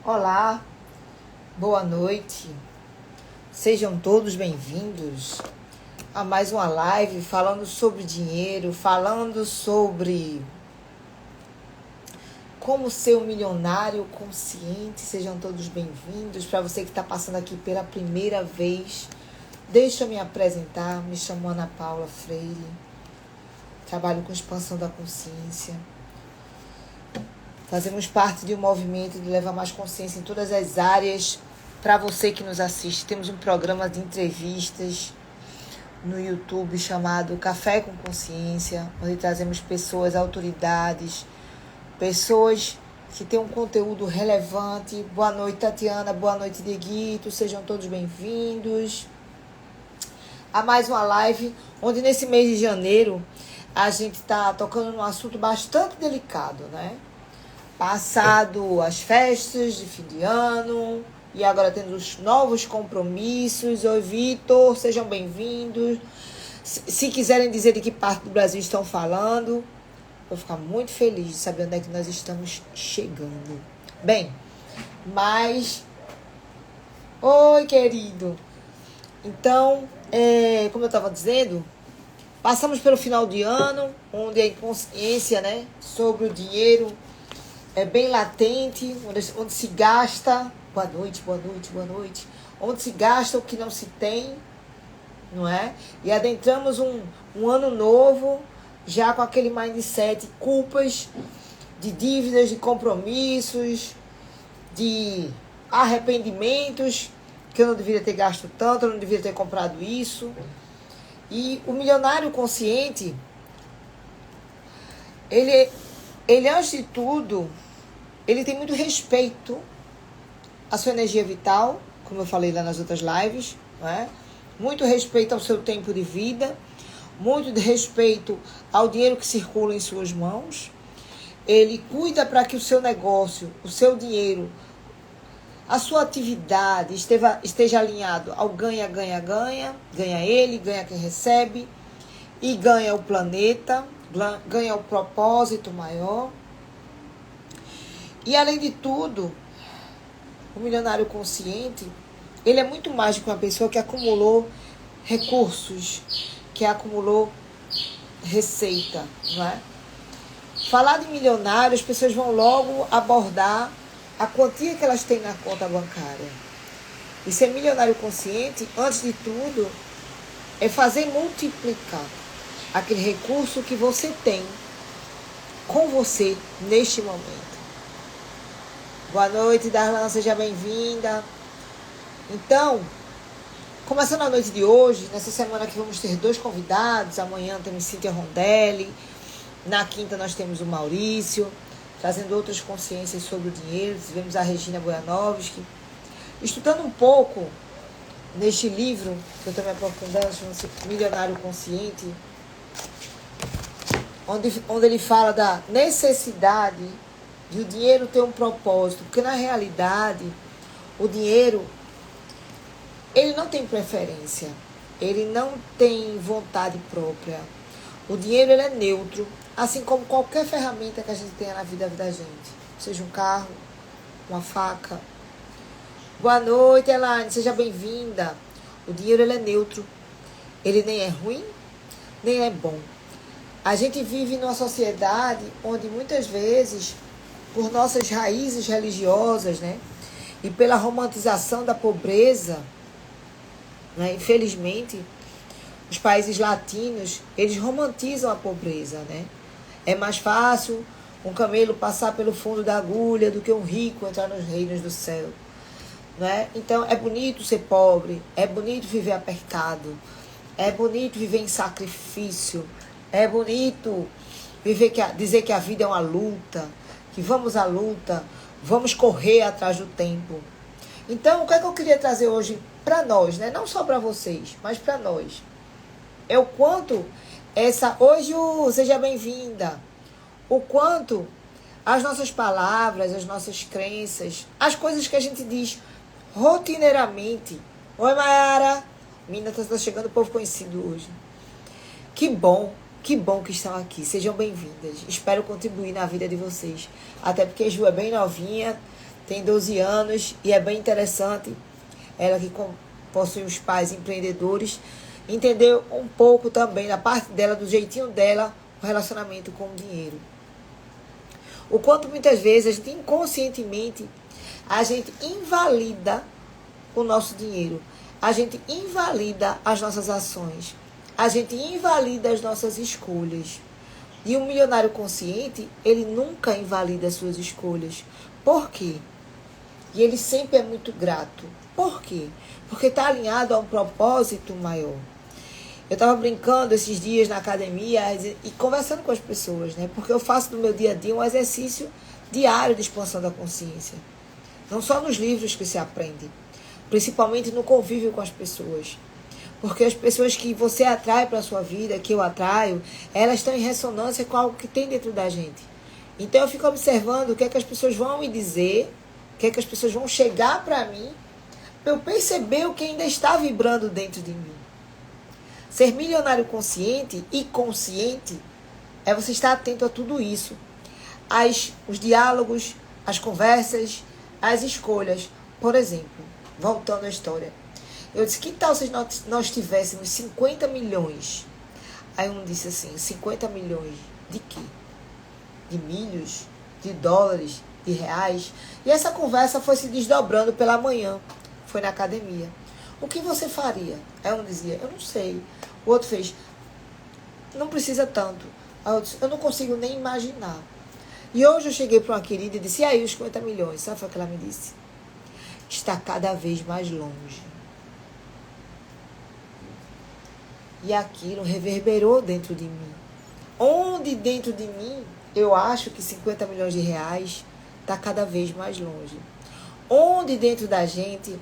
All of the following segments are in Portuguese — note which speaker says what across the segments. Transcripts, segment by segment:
Speaker 1: Olá, boa noite, sejam todos bem-vindos a mais uma live falando sobre dinheiro, falando sobre como ser um milionário consciente. Sejam todos bem-vindos. Para você que está passando aqui pela primeira vez, deixa eu me apresentar. Me chamo Ana Paula Freire, trabalho com expansão da consciência. Fazemos parte de um movimento de levar mais consciência em todas as áreas. Para você que nos assiste, temos um programa de entrevistas no YouTube chamado Café com Consciência, onde trazemos pessoas, autoridades, pessoas que têm um conteúdo relevante. Boa noite, Tatiana. Boa noite, Dieguito. Sejam todos bem-vindos a mais uma live, onde nesse mês de janeiro a gente está tocando num assunto bastante delicado, né? Passado as festas de fim de ano e agora temos novos compromissos. Oi, Vitor, sejam bem-vindos. Se quiserem dizer de que parte do Brasil estão falando, vou ficar muito feliz de saber onde é que nós estamos chegando. Bem, mas... Oi, querido. Então, como eu estava dizendo, passamos pelo final de ano, onde a inconsciência, né, sobre o dinheiro é bem latente, onde se gasta, boa noite, onde se gasta o que não se tem, não é? E adentramos um ano novo, já com aquele mindset, culpas, de dívidas, de compromissos, de arrependimentos, que eu não deveria ter gasto tanto, eu não deveria ter comprado isso. E o milionário consciente, ele antes de tudo, ele tem muito respeito à sua energia vital, como eu falei lá nas outras lives, não é? Muito respeito ao seu tempo de vida, muito de respeito ao dinheiro que circula em suas mãos. Ele cuida para que o seu negócio, o seu dinheiro, a sua atividade esteja alinhado ao ganha, ganha, ganha. Ganha ele, ganha quem recebe e ganha o planeta, ganha o propósito maior. E além de tudo, o milionário consciente, ele é muito mais do que uma pessoa que acumulou recursos, que acumulou receita, não é? Falar de milionário, as pessoas vão logo abordar a quantia que elas têm na conta bancária. E ser milionário consciente, antes de tudo, é fazer multiplicar aquele recurso que você tem com você neste momento. Boa noite, Darlan, seja bem-vinda. Então, começando a noite de hoje, nessa semana aqui vamos ter 2 convidados. Amanhã temos Cíntia Rondelli. Na quinta nós temos o Maurício, trazendo outras consciências sobre o dinheiro. Tivemos a Regina Bojanovski. Estudando um pouco neste livro, que eu estou me aprofundando, chama-se Milionário Consciente, onde ele fala da necessidade de o dinheiro ter um propósito, porque na realidade o dinheiro, ele não tem preferência, ele não tem vontade própria. O dinheiro, ele é neutro, assim como qualquer ferramenta que a gente tenha na vida da gente, seja um carro, uma faca. Boa noite, Elaine, seja bem-vinda. O dinheiro, ele é neutro, ele nem é ruim, nem é bom. A gente vive numa sociedade onde muitas vezes, por nossas raízes religiosas, né, e pela romantização da pobreza, né, infelizmente, os países latinos, eles romantizam a pobreza, né? É mais fácil um camelo passar pelo fundo da agulha do que um rico entrar nos reinos do céu, né? Então, é bonito ser pobre, é bonito viver apertado, é bonito viver em sacrifício, é bonito dizer que a vida é uma luta, que vamos à luta, vamos correr atrás do tempo. Então, o que é que eu queria trazer hoje para nós, né? Não só para vocês, mas para nós. É o quanto Oi, Ju, seja bem-vinda. O quanto as nossas palavras, as nossas crenças, as coisas que a gente diz rotineiramente. Oi, Mayara. Menina, tá chegando o povo conhecido hoje. Que bom que estão aqui. Sejam bem-vindas. Espero contribuir na vida de vocês. Até porque a Ju é bem novinha, tem 12 anos e é bem interessante. Ela que possui os pais empreendedores, entendeu um pouco também da parte dela, do jeitinho dela, o relacionamento com o dinheiro. O quanto muitas vezes a gente inconscientemente, a gente invalida o nosso dinheiro. A gente invalida as nossas ações. A gente invalida as nossas escolhas. E um milionário consciente, ele nunca invalida as suas escolhas. Por quê? E ele sempre é muito grato. Por quê? Porque está alinhado a um propósito maior. Eu estava brincando esses dias na academia e conversando com as pessoas, né? Porque eu faço no meu dia a dia um exercício diário de expansão da consciência. Não só nos livros que se aprende, principalmente no convívio com as pessoas. Porque as pessoas que você atrai para a sua vida, que eu atraio, elas estão em ressonância com algo que tem dentro da gente. Então eu fico observando o que é que as pessoas vão me dizer, o que é que as pessoas vão chegar para mim, para eu perceber o que ainda está vibrando dentro de mim. Ser milionário consciente e consciente é você estar atento a tudo isso. Os diálogos, as conversas, as escolhas. Por exemplo, voltando à história. Eu disse, que tal se nós tivéssemos 50 milhões? Aí um disse assim, 50 milhões de quê? De milhos? De dólares? De reais? E essa conversa foi se desdobrando pela manhã. Foi na academia. O que você faria? Aí um dizia, eu não sei. O outro fez, não precisa tanto. Aí eu disse, eu não consigo nem imaginar. E hoje eu cheguei para uma querida e disse, e aí os 50 milhões? Sabe o que ela me disse? Está cada vez mais longe. E aquilo reverberou dentro de mim. Onde dentro de mim eu acho que 50 milhões de reais está cada vez mais longe. Onde dentro da gente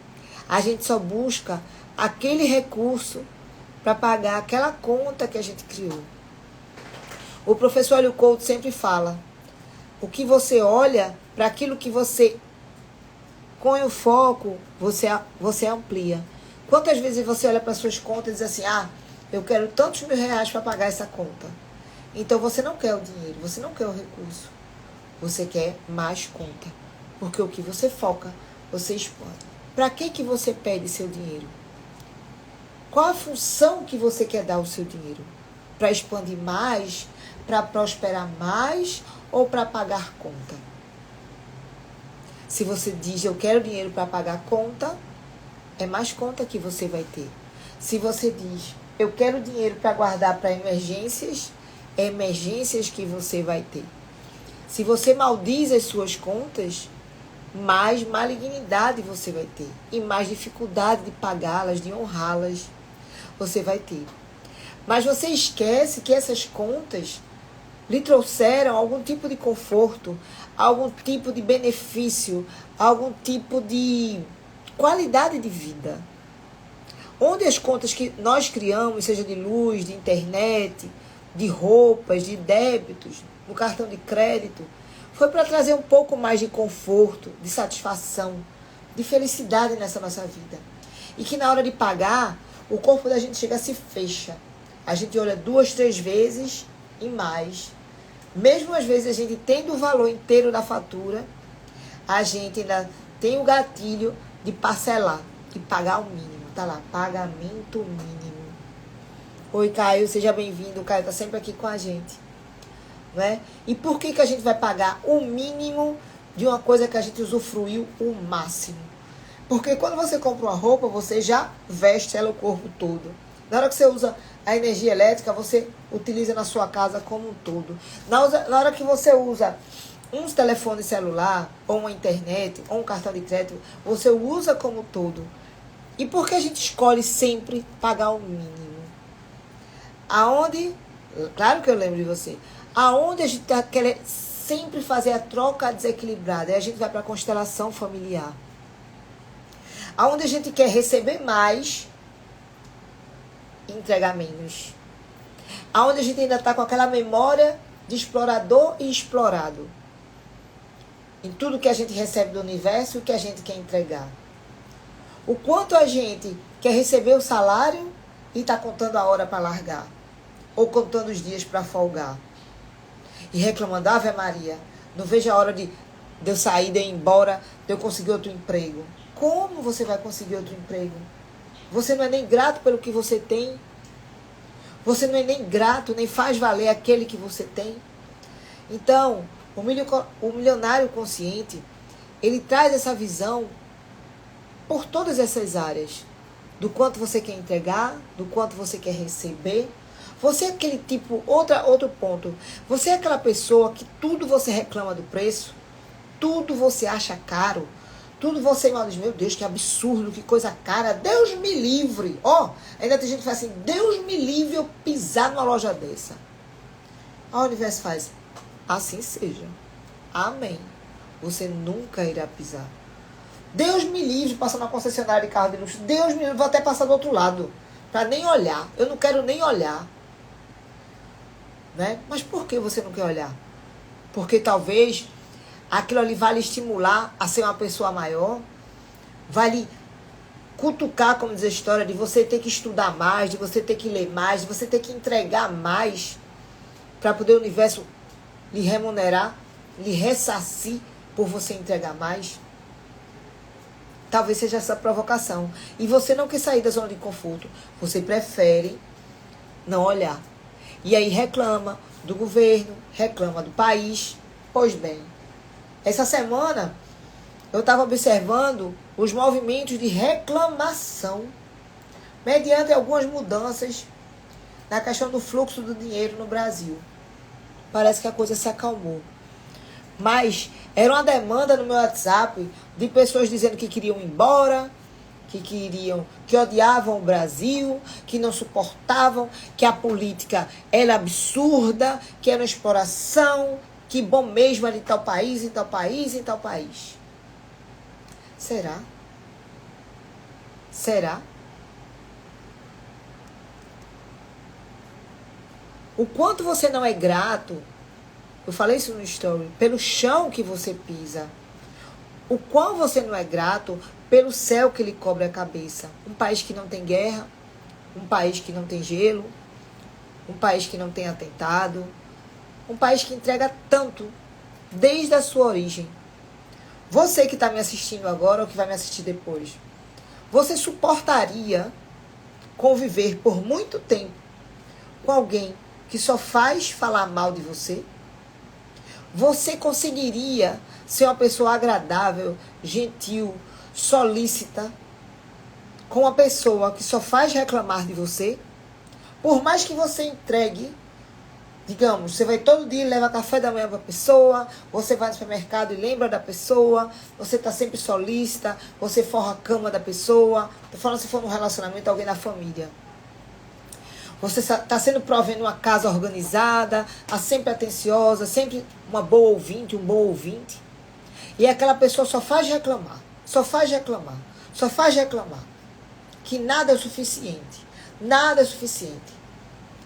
Speaker 1: a gente só busca aquele recurso para pagar aquela conta que a gente criou. O professor Hélio Couto sempre fala, o que você olha, para aquilo que você põe o foco, você amplia. Quantas vezes você olha para suas contas e diz assim, eu quero tantos mil reais para pagar essa conta. Então você não quer o dinheiro, você não quer o recurso. Você quer mais conta. Porque o que você foca, você expande. Para que você pede seu dinheiro? Qual a função que você quer dar ao seu dinheiro? Para expandir mais? Para prosperar mais? Ou para pagar conta? Se você diz, eu quero dinheiro para pagar conta, é mais conta que você vai ter. Se você diz, eu quero dinheiro para guardar para emergências, é emergências que você vai ter. Se você maldiz as suas contas, mais malignidade você vai ter. E mais dificuldade de pagá-las, de honrá-las, você vai ter. Mas você esquece que essas contas lhe trouxeram algum tipo de conforto, algum tipo de benefício, algum tipo de qualidade de vida. Onde as contas que nós criamos, seja de luz, de internet, de roupas, de débitos, no cartão de crédito, foi para trazer um pouco mais de conforto, de satisfação, de felicidade nessa nossa vida. E que na hora de pagar, o corpo da gente chega, se fecha. A gente olha 2, 3 vezes e mais. Mesmo às vezes a gente tendo o valor inteiro da fatura, a gente ainda tem o gatilho de parcelar, de pagar o mínimo. Tá lá, pagamento mínimo. Oi, Caio, seja bem-vindo. O Caio está sempre aqui com a gente. Né? E por que a gente vai pagar o mínimo de uma coisa que a gente usufruiu o máximo? Porque quando você compra uma roupa, você já veste ela o corpo todo. Na hora que você usa a energia elétrica, você utiliza na sua casa como um todo. Na hora que você usa um telefone celular, ou uma internet, ou um cartão de crédito, você usa como um todo. E por que a gente escolhe sempre pagar o mínimo? Aonde, claro que eu lembro de você, aonde a gente quer sempre fazer a troca desequilibrada, aí a gente vai para a constelação familiar. Aonde a gente quer receber mais e entregar menos. Aonde a gente ainda está com aquela memória de explorador e explorado. Em tudo que a gente recebe do universo e o que a gente quer entregar. O quanto a gente quer receber o salário e está contando a hora para largar. Ou contando os dias para folgar. E reclamando, Ave Maria, não vejo a hora de de eu sair, de eu ir embora, de eu conseguir outro emprego. Como você vai conseguir outro emprego? Você não é nem grato pelo que você tem. Você não é nem grato, nem faz valer aquele que você tem. Então, o milionário consciente, ele traz essa visão por todas essas áreas. Do quanto você quer entregar, do quanto você quer receber. Você é aquele tipo, outro ponto. Você é aquela pessoa que tudo você reclama do preço, tudo você acha caro, tudo você diz, meu Deus, que absurdo, que coisa cara, Deus me livre. Ainda tem gente que fala assim, Deus me livre eu pisar numa loja dessa. A Universo faz, assim seja. Amém. Você nunca irá pisar. Deus me livre de passar na concessionária de carro de luxo. Deus me livre, vou até passar do outro lado. Para nem olhar. Eu não quero nem olhar. Né? Mas por que você não quer olhar? Porque talvez aquilo ali vai lhe estimular a ser uma pessoa maior. Vai lhe cutucar, como diz a história, de você ter que estudar mais, de você ter que ler mais, de você ter que entregar mais para poder o universo lhe remunerar, lhe ressarcir por você entregar mais. Talvez seja essa provocação. E você não quer sair da zona de conforto. Você prefere não olhar. E aí reclama do governo, reclama do país. Pois bem, essa semana eu estava observando os movimentos de reclamação mediante algumas mudanças na questão do fluxo do dinheiro no Brasil. Parece que a coisa se acalmou. Mas era uma demanda no meu WhatsApp de pessoas dizendo que queriam ir embora, que odiavam o Brasil, que não suportavam, que a política era absurda, que era uma exploração, que bom mesmo era em tal país, em tal país, em tal país. Será? Será? O quanto você não é grato, eu falei isso no story, pelo chão que você pisa. O quão você não é grato pelo céu que lhe cobre a cabeça. Um país que não tem guerra, um país que não tem gelo, um país que não tem atentado, um país que entrega tanto desde a sua origem. Você que está me assistindo agora ou que vai me assistir depois, você suportaria conviver por muito tempo com alguém que só faz falar mal de você? Você conseguiria ser uma pessoa agradável, gentil, solícita, com uma pessoa que só faz reclamar de você? Por mais que você entregue, digamos, você vai todo dia e leva café da manhã para a pessoa, você vai no supermercado e lembra da pessoa, você está sempre solícita, você forra a cama da pessoa, estou falando se for num relacionamento, alguém da família. Você está sendo provendo uma casa organizada, sempre atenciosa, sempre uma boa ouvinte, um bom ouvinte. E aquela pessoa só faz reclamar, só faz reclamar, só faz reclamar. Que nada é o suficiente, nada é suficiente.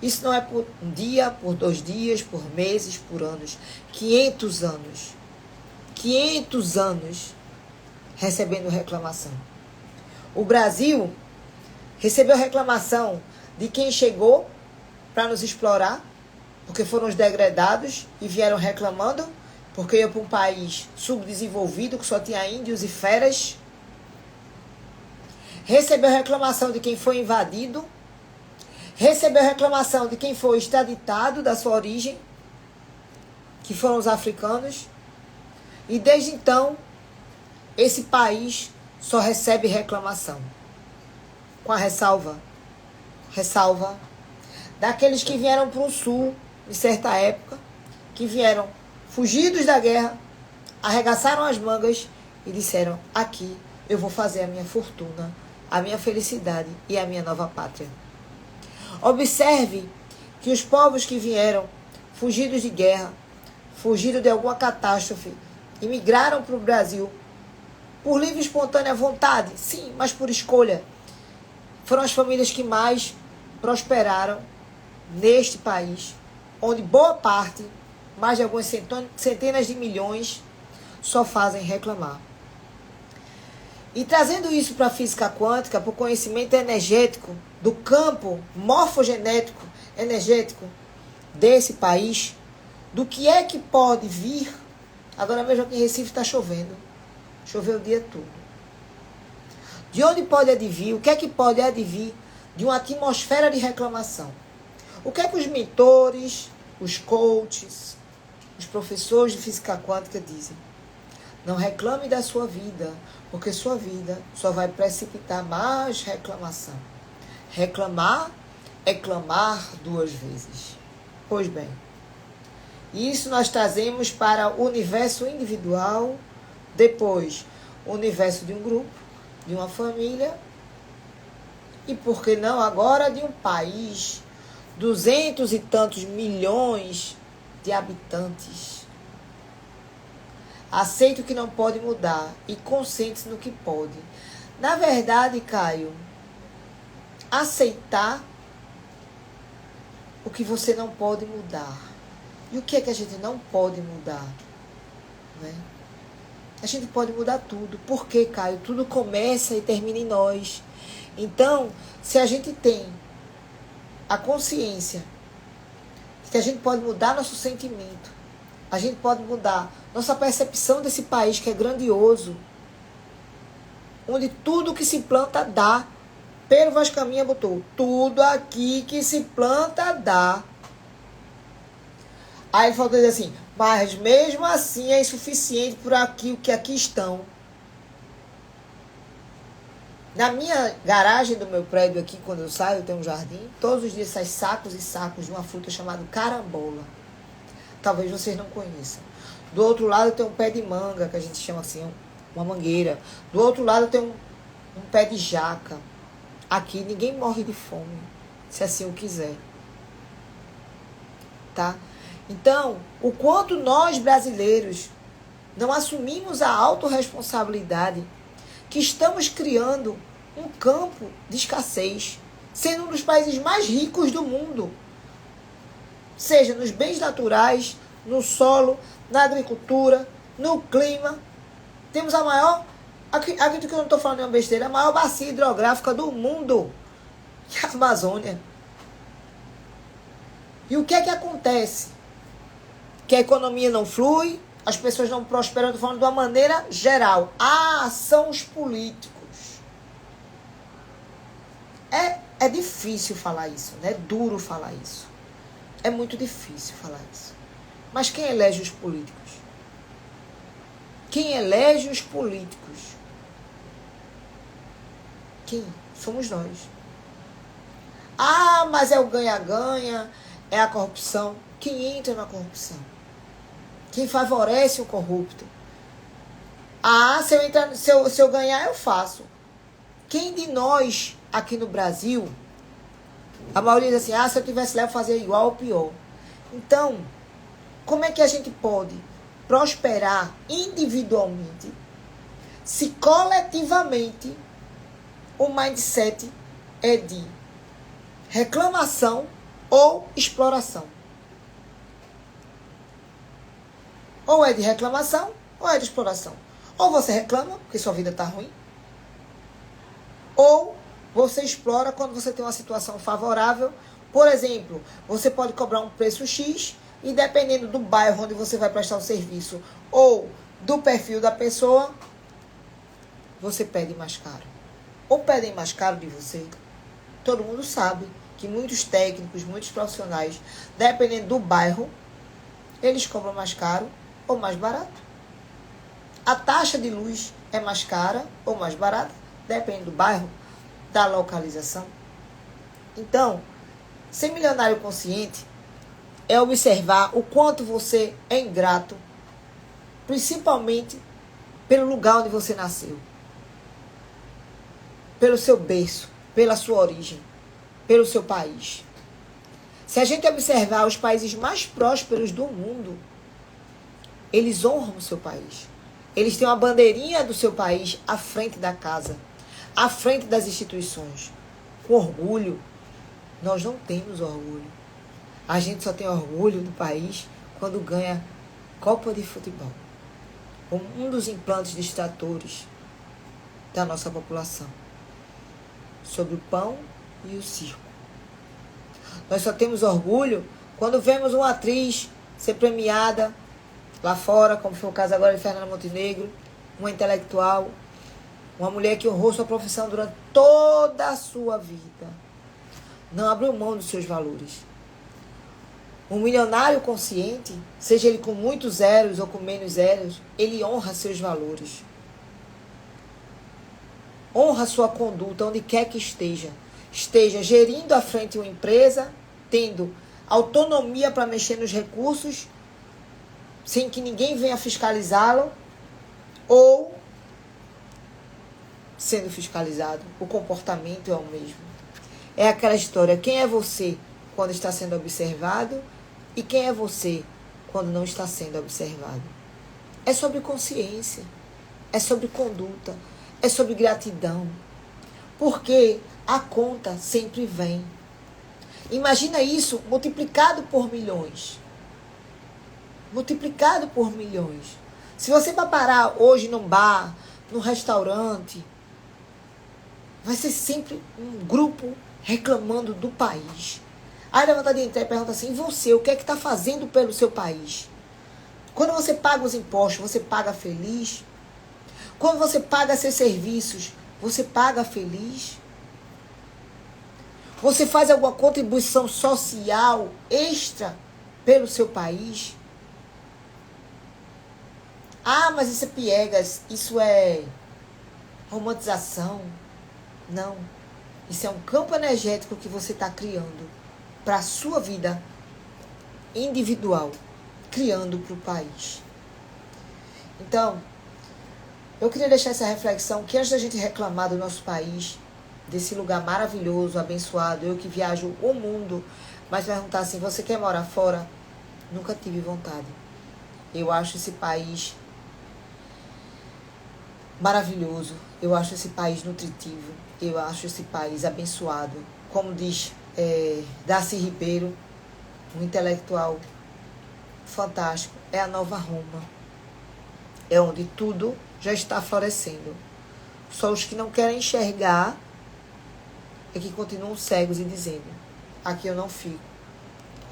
Speaker 1: Isso não é por um dia, por 2 dias, por meses, por anos. 500 anos. 500 anos recebendo reclamação. O Brasil recebeu reclamação de quem chegou para nos explorar, porque foram os degradados e vieram reclamando, porque iam para um país subdesenvolvido, que só tinha índios e feras. Recebeu reclamação de quem foi invadido, recebeu reclamação de quem foi extraditado da sua origem, que foram os africanos, e desde então, esse país só recebe reclamação, com a ressalva daqueles que vieram para o sul, em certa época, que vieram fugidos da guerra, arregaçaram as mangas e disseram, aqui eu vou fazer a minha fortuna, a minha felicidade e a minha nova pátria. Observe que os povos que vieram fugidos de guerra, fugidos de alguma catástrofe, imigraram para o Brasil por livre e espontânea vontade, sim, mas por escolha. Foram as famílias que mais prosperaram neste país, onde boa parte, mais de algumas centenas de milhões, só fazem reclamar. E trazendo isso para a física quântica, para o conhecimento energético do campo morfogenético energético desse país, do que é que pode vir Agora mesmo aqui em Recife está chovendo. Choveu o dia todo. De onde pode advir? O que é que pode advir de uma atmosfera de reclamação? O que é que os mentores, os coaches, os professores de física quântica dizem? Não reclame da sua vida, porque sua vida só vai precipitar mais reclamação. Reclamar é clamar 2 vezes. Pois bem, isso nós trazemos para o universo individual, depois o universo de um grupo, de uma família e, por que não, agora de um país, 200 e tantos milhões de habitantes. Aceite o que não pode mudar e concentre-se no que pode. Na verdade, Caio, aceitar o que você não pode mudar. E o que é que a gente não pode mudar? Né? A gente pode mudar tudo. Por quê, Caio? Tudo começa e termina em nós. Então, se a gente tem a consciência de que a gente pode mudar nosso sentimento, a gente pode mudar nossa percepção desse país que é grandioso, onde tudo que se planta dá. Pedro Vaz Caminha botou, tudo aqui que se planta dá. Aí ele faltou dizer assim, mas mesmo assim é insuficiente por aqui o que aqui estão. Na minha garagem do meu prédio aqui, quando eu saio, eu tenho um jardim, todos os dias saem sacos e sacos de uma fruta chamada carambola. Talvez vocês não conheçam. Do outro lado tem um pé de manga, que a gente chama assim, uma mangueira. Do outro lado tem um pé de jaca. Aqui ninguém morre de fome, se assim o quiser. Tá? Então, o quanto nós brasileiros não assumimos a autorresponsabilidade que estamos criando um campo de escassez, sendo um dos países mais ricos do mundo, seja nos bens naturais, no solo, na agricultura, no clima. Temos a maior, acredito que eu não estou falando nenhuma besteira, a maior bacia hidrográfica do mundo, que é a Amazônia. E o que é que acontece? Que a economia não flui, as pessoas não prosperam, estou falando de uma maneira geral. São os políticos. É difícil falar isso, né? É duro falar isso. É muito difícil falar isso. Mas quem elege os políticos? Quem elege os políticos? Quem? Somos nós. Mas é o ganha-ganha, é a corrupção. Quem entra na corrupção? Quem favorece o corrupto? Se eu ganhar, eu faço. Quem de nós, aqui no Brasil, a maioria diz assim, se eu tivesse lá, eu fazia igual ou pior. Então, como é que a gente pode prosperar individualmente se coletivamente o mindset é de reclamação ou exploração? Ou é de reclamação, ou é de exploração. Ou você reclama, porque sua vida está ruim. Ou você explora quando você tem uma situação favorável. Por exemplo, você pode cobrar um preço X e dependendo do bairro onde você vai prestar o serviço ou do perfil da pessoa, você pede mais caro. Ou pedem mais caro de você. Todo mundo sabe que muitos técnicos, muitos profissionais, dependendo do bairro, eles cobram mais caro ou mais barato. A taxa de luz é mais cara ou mais barata, depende do bairro, da localização. Então, ser milionário consciente é observar o quanto você é ingrato, principalmente pelo lugar onde você nasceu, pelo seu berço, pela sua origem, pelo seu país. Se a gente observar os países mais prósperos do mundo, eles honram o seu país. Eles têm uma bandeirinha do seu país à frente da casa, à frente das instituições. Com orgulho. Nós não temos orgulho. A gente só tem orgulho do país quando ganha Copa de Futebol. Um dos implantes distratores da nossa população. Sobre o pão e o circo. Nós só temos orgulho quando vemos uma atriz ser premiada lá fora, como foi o caso agora de Fernanda Montenegro, uma intelectual, uma mulher que honrou sua profissão durante toda a sua vida. Não abriu mão dos seus valores. Um milionário consciente, seja ele com muitos zeros ou com menos zeros, ele honra seus valores. Honra sua conduta onde quer que esteja. Esteja gerindo à frente uma empresa, tendo autonomia para mexer nos recursos, sem que ninguém venha fiscalizá-lo, ou sendo fiscalizado. O comportamento é o mesmo. É aquela história, quem é você quando está sendo observado e quem é você quando não está sendo observado. É sobre consciência, é sobre conduta, é sobre gratidão, porque a conta sempre vem. Imagina isso multiplicado por milhões. Multiplicado por milhões. Se você vai parar hoje num bar, num restaurante, vai ser sempre um grupo reclamando do país. Aí dá vontade de entrar e pergunta assim, e você, o que é que está fazendo pelo seu país? Quando você paga os impostos, você paga feliz? Quando você paga seus serviços, você paga feliz? Você faz alguma contribuição social extra pelo seu país? Ah, mas isso é piegas, isso é romantização. Não. Isso é um campo energético que você está criando para a sua vida individual, criando para o país. Então, eu queria deixar essa reflexão que antes da gente reclamar do nosso país, desse lugar maravilhoso, abençoado, eu que viajo o mundo, mas perguntar assim, você quer morar fora? Nunca tive vontade. Eu acho esse país maravilhoso, eu acho esse país nutritivo, eu acho esse país abençoado. Como diz Darcy Ribeiro, um intelectual fantástico, é a nova Roma. É onde tudo já está florescendo. Só os que não querem enxergar é que continuam cegos e dizendo, aqui eu não fico,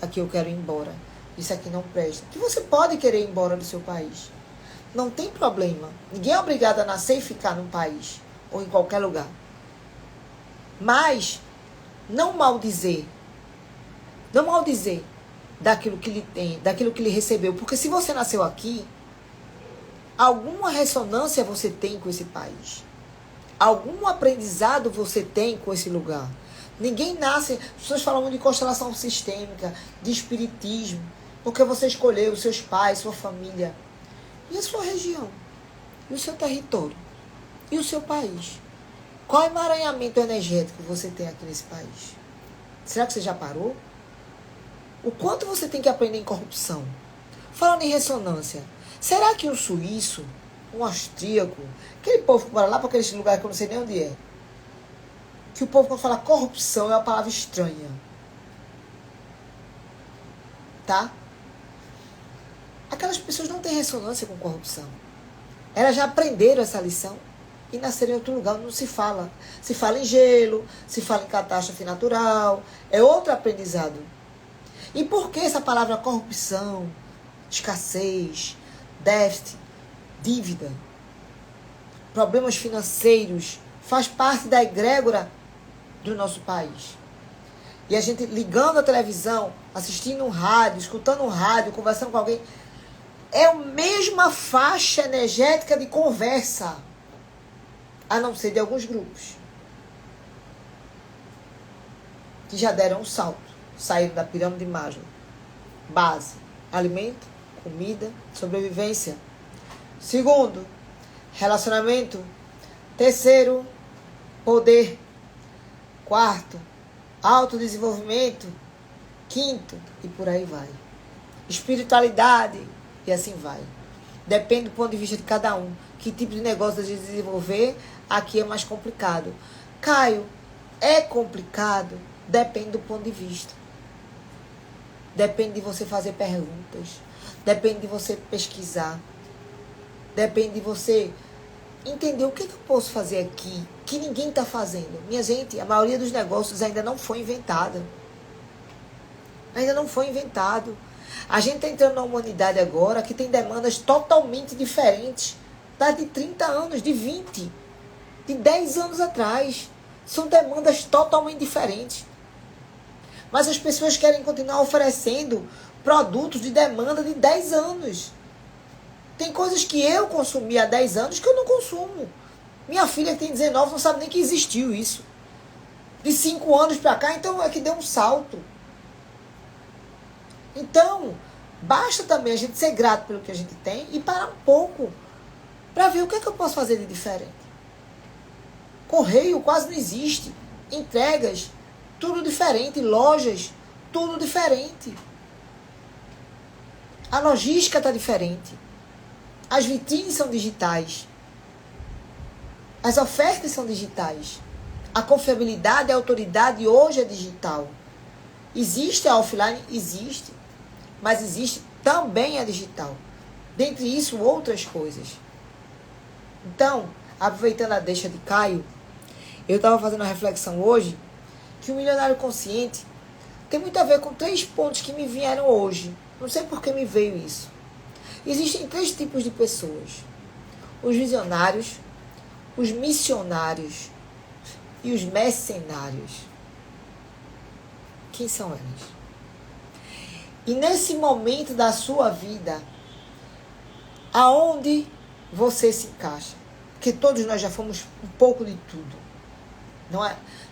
Speaker 1: aqui eu quero ir embora, isso aqui não presta. Que você pode querer ir embora do seu país. Não tem problema. Ninguém é obrigado a nascer e ficar num país ou em qualquer lugar. Mas não maldizer daquilo que lhe tem, daquilo que lhe recebeu. Porque se você nasceu aqui, alguma ressonância você tem com esse país. Algum aprendizado você tem com esse lugar. Ninguém nasce... As pessoas falam muito de constelação sistêmica, de espiritismo, porque você escolheu os seus pais, sua família. E a sua região? E o seu território? E o seu país? Qual emaranhamento energético você tem aqui nesse país? Será que você já parou? O quanto você tem que aprender em corrupção? Falando em ressonância, será que um suíço, um austríaco, aquele povo que mora lá para aquele lugar que eu não sei nem onde é, que o povo quando fala corrupção é uma palavra estranha, tá? Aquelas pessoas não têm ressonância com corrupção. Elas já aprenderam essa lição e nasceram em outro lugar onde não se fala. Se fala em gelo, se fala em catástrofe natural, é outro aprendizado. E por que essa palavra corrupção, escassez, déficit, dívida, problemas financeiros, faz parte da egrégora do nosso país? E a gente ligando a televisão, assistindo um rádio, escutando um rádio, conversando com alguém, é a mesma faixa energética de conversa, a não ser de alguns grupos que já deram um salto, saíram da pirâmide de Maslow. Base, alimento, comida, sobrevivência. Segundo, relacionamento. Terceiro, poder. Quarto, autodesenvolvimento. Quinto, e por aí vai. Espiritualidade, e assim vai. Depende do ponto de vista de cada um. Que tipo de negócio de desenvolver, aqui é mais complicado. Caio, é complicado? Depende do ponto de vista. Depende de você fazer perguntas. Depende de você pesquisar. Depende de você entender o que eu posso fazer aqui que ninguém está fazendo. Minha gente, a maioria dos negócios ainda não foi inventada. Ainda não foi inventado. A gente está entrando na humanidade agora que tem demandas totalmente diferentes das de 30 anos, de 20, de 10 anos atrás. São demandas totalmente diferentes. Mas as pessoas querem continuar oferecendo produtos de demanda de 10 anos. Tem coisas que eu consumi há 10 anos que eu não consumo. Minha filha que tem 19 não sabe nem que existiu isso. De 5 anos para cá, então é que deu um salto. Então, basta também a gente ser grato pelo que a gente tem e parar um pouco para ver o que é que eu posso fazer de diferente. Correio quase não existe. Entregas, tudo diferente. Lojas, tudo diferente. A logística está diferente. As vitrines são digitais. As ofertas são digitais. A confiabilidade, a autoridade hoje é digital. Existe a offline? Existe. Mas existe também a digital. Dentre isso, outras coisas. Então, aproveitando a deixa de Caio, eu estava fazendo uma reflexão hoje que o milionário consciente tem muito a ver com 3 pontos que me vieram hoje. Não sei por que me veio isso. Existem 3 tipos de pessoas. Os visionários, os missionários e os mercenários. Quem são eles? E nesse momento da sua vida, aonde você se encaixa? Porque todos nós já fomos um pouco de tudo.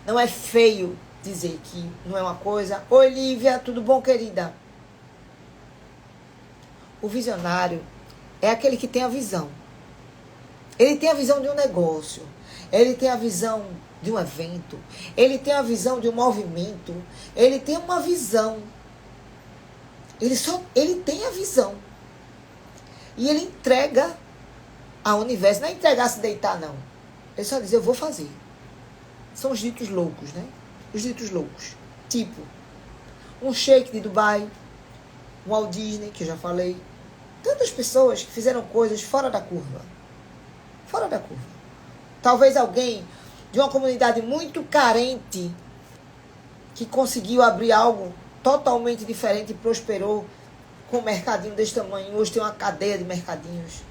Speaker 1: Não é feio dizer que não é uma coisa. Oi, Lívia, tudo bom, querida? O visionário é aquele que tem a visão. Ele tem a visão de um negócio. Ele tem a visão de um evento. Ele tem a visão de um movimento. Ele tem uma visão. Ele tem a visão. E ele entrega ao universo. Não é entregar se deitar, não. Ele só diz, eu vou fazer. São os ditos loucos, né? Os ditos loucos. Tipo, um sheik de Dubai, um Walt Disney, que eu já falei. Tantas pessoas que fizeram coisas fora da curva. Fora da curva. Talvez alguém de uma comunidade muito carente que conseguiu abrir algo totalmente diferente e prosperou com um mercadinho desse tamanho. Hoje tem uma cadeia de mercadinhos.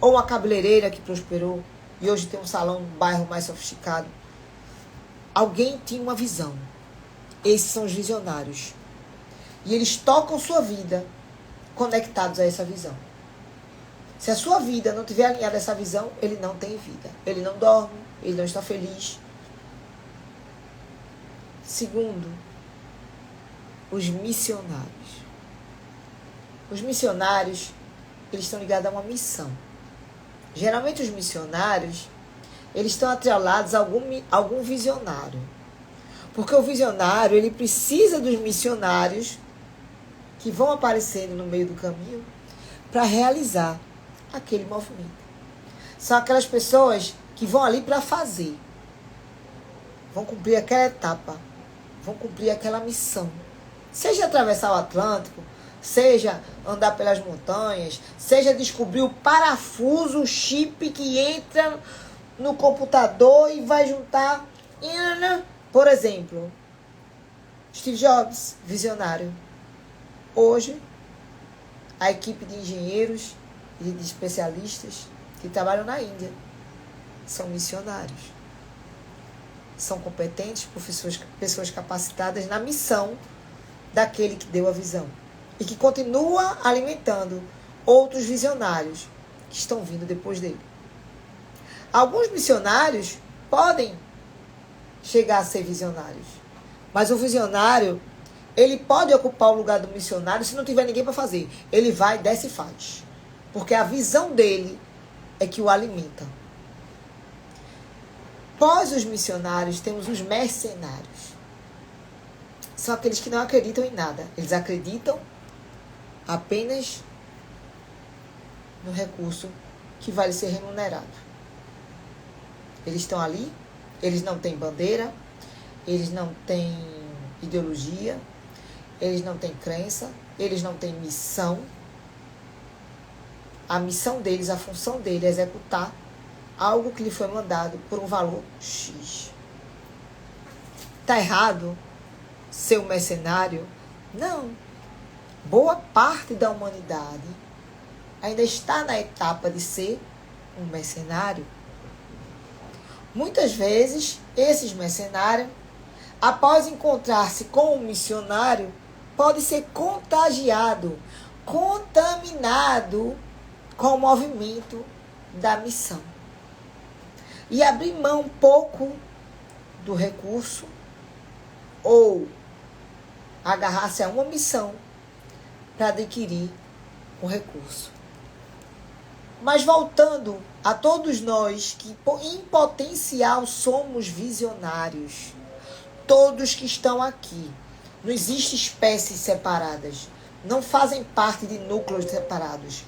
Speaker 1: Ou uma cabeleireira que prosperou e hoje tem um salão no bairro mais sofisticado. Alguém tinha uma visão. Esses são os visionários. E eles tocam sua vida conectados a essa visão. Se a sua vida não tiver alinhada a essa visão, ele não tem vida. Ele não dorme, ele não está feliz. Segundo, os missionários. Os missionários, eles estão ligados a uma missão. Geralmente os missionários, eles estão atrelados a algum visionário. Porque o visionário, ele precisa dos missionários que vão aparecendo no meio do caminho para realizar aquele movimento. São aquelas pessoas que vão ali para fazer. Vão cumprir aquela etapa. Vão cumprir aquela missão. Seja atravessar o Atlântico, seja andar pelas montanhas, seja descobrir o parafuso, o chip que entra no computador e vai juntar. Por exemplo, Steve Jobs, visionário. Hoje, a equipe de engenheiros e de especialistas que trabalham na Índia são missionários. São competentes, pessoas capacitadas na missão daquele que deu a visão. E que continua alimentando outros visionários que estão vindo depois dele. Alguns missionários podem chegar a ser visionários. Mas o visionário, ele pode ocupar o lugar do missionário se não tiver ninguém para fazer. Ele vai, desce e faz. Porque a visão dele é que o alimenta. Pós os missionários, temos os mercenários. São aqueles que não acreditam em nada. Eles acreditam apenas no recurso que vai ser remunerado. Eles estão ali, eles não têm bandeira, eles não têm ideologia, eles não têm crença, eles não têm missão. A missão deles, a função deles é executar algo que lhe foi mandado por um valor X. Está errado ser um mercenário? Não. boa parte da humanidade ainda está na etapa de ser um mercenário. Muitas vezes, esses mercenários, após encontrar-se com um missionário, pode ser contagiado, contaminado com o movimento da missão. E abrir mão um pouco do recurso ou agarrar-se a uma missão para adquirir o recurso. Mas voltando a todos nós que em potencial somos visionários, todos que estão aqui, não existem espécies separadas, não fazem parte de núcleos separados.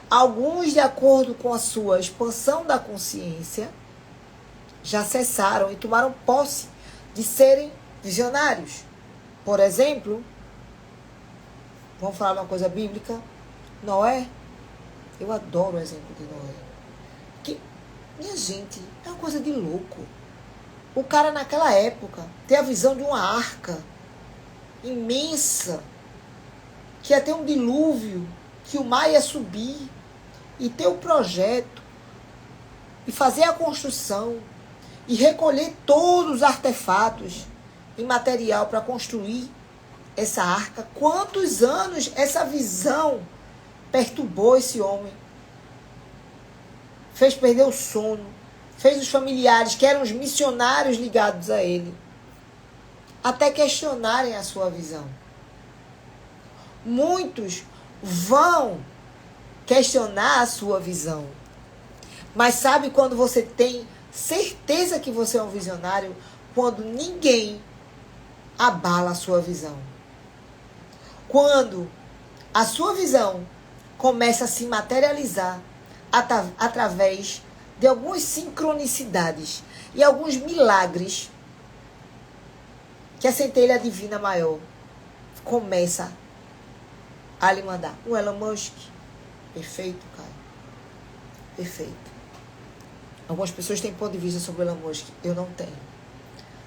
Speaker 1: Alguns, de acordo com a sua expansão da consciência, já cessaram e tomaram posse de serem visionários. Por exemplo, vamos falar de uma coisa bíblica, Noé. Eu adoro o exemplo de Noé. Que, minha gente, é uma coisa de louco. O cara naquela época tem a visão de uma arca imensa, que ia ter um dilúvio, que o mar ia subir, e ter o projeto, e fazer a construção, e recolher todos os artefatos e material para construir essa arca. Quantos anos essa visão perturbou esse homem? Fez perder o sono, fez os familiares, que eram os missionários ligados a ele, até questionarem a sua visão. Muitos vão questionar a sua visão. Mas sabe quando você tem certeza que você é um visionário? Quando ninguém abala a sua visão. Quando a sua visão começa a se materializar através de algumas sincronicidades e alguns milagres que a centelha divina maior começa a lhe mandar. O Elon Musk, perfeito, cara. Perfeito. Algumas pessoas têm ponto de vista sobre o Elon Musk, eu não tenho.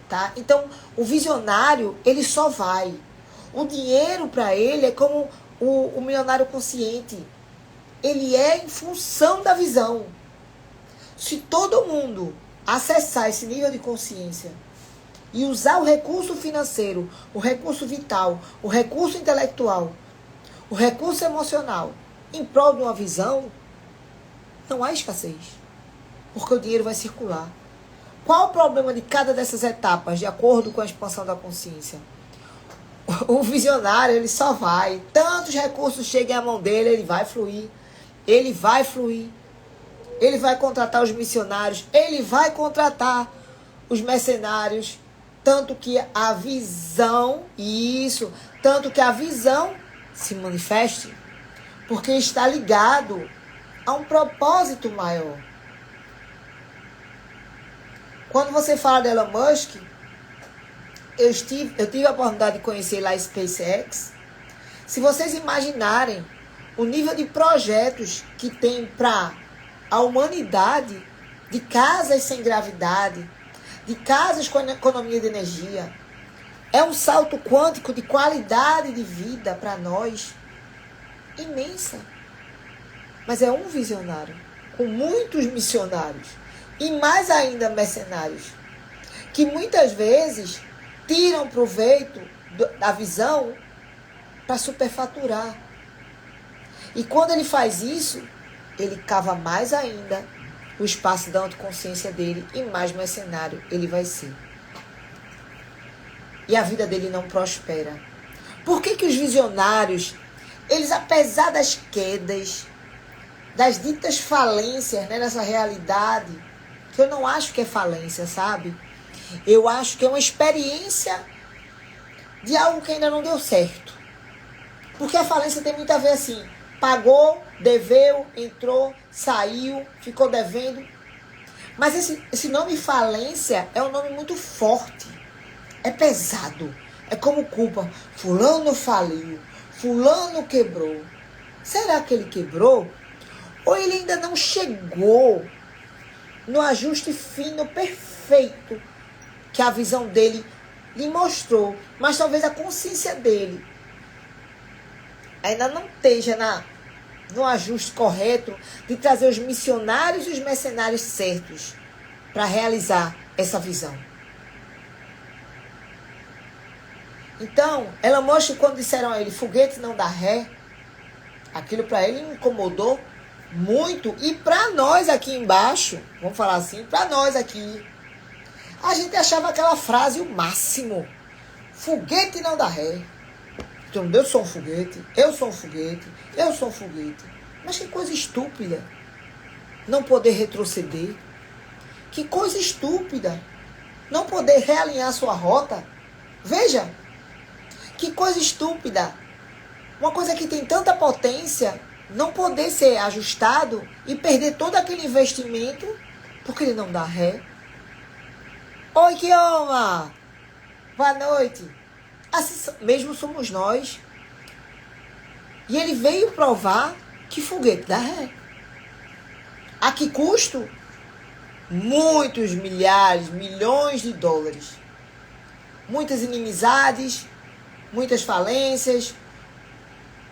Speaker 1: Tá? Então, o visionário, ele só vai. O dinheiro para ele é como o milionário consciente. Ele é em função da visão. Se todo mundo acessar esse nível de consciência e usar o recurso financeiro, o recurso vital, o recurso intelectual, o recurso emocional em prol de uma visão, não há escassez. Porque o dinheiro vai circular. Qual o problema de cada dessas etapas, de acordo com a expansão da consciência? O visionário, ele só vai. Tantos recursos cheguem à mão dele, ele vai fluir. Ele vai fluir. Ele vai contratar os missionários. Ele vai contratar os mercenários. Tanto que a visão, tanto que a visão se manifeste. Porque está ligado a um propósito maior. Quando você fala de Elon Musk, eu tive a oportunidade de conhecer lá a SpaceX. Se vocês imaginarem o nível de projetos que tem para a humanidade, de casas sem gravidade, de casas com economia de energia, é um salto quântico de qualidade de vida para nós imensa. Mas é um visionário, com muitos missionários, e mais ainda mercenários, que muitas vezes tiram proveito da visão para superfaturar. E quando ele faz isso, ele cava mais ainda o espaço da autoconsciência dele, e mais mercenário ele vai ser. E a vida dele não prospera. Por que os visionários, eles, apesar das quedas, das ditas falências, né, nessa realidade, que eu não acho que é falência, sabe? Eu acho que é uma experiência de algo que ainda não deu certo. Porque a falência tem muito a ver assim, pagou, deveu, entrou, saiu, ficou devendo. Mas esse nome falência é um nome muito forte. É pesado. É como culpa. Fulano faliu. Fulano quebrou. Será que ele quebrou? Ou ele ainda não chegou no ajuste fino, perfeito, que a visão dele lhe mostrou, mas talvez a consciência dele ainda não esteja no ajuste correto de trazer os missionários e os mercenários certos para realizar essa visão. Então, ela mostra que quando disseram a ele, foguete não dá ré, aquilo para ele incomodou muito. E para nós aqui embaixo, vamos falar assim, para nós aqui, a gente achava aquela frase o máximo. Foguete não dá ré. Então, eu sou um foguete, eu sou um foguete, eu sou um foguete. Mas que coisa estúpida. Não poder retroceder. Que coisa estúpida. Não poder realinhar sua rota. Veja. Que coisa estúpida. Uma coisa que tem tanta potência, não poder ser ajustado e perder todo aquele investimento porque ele não dá ré. Oi, Kioma! Boa noite. Assim mesmo somos nós. E ele veio provar que foguete dá ré. A que custo? Muitos milhares, milhões de dólares. Muitas inimizades, muitas falências,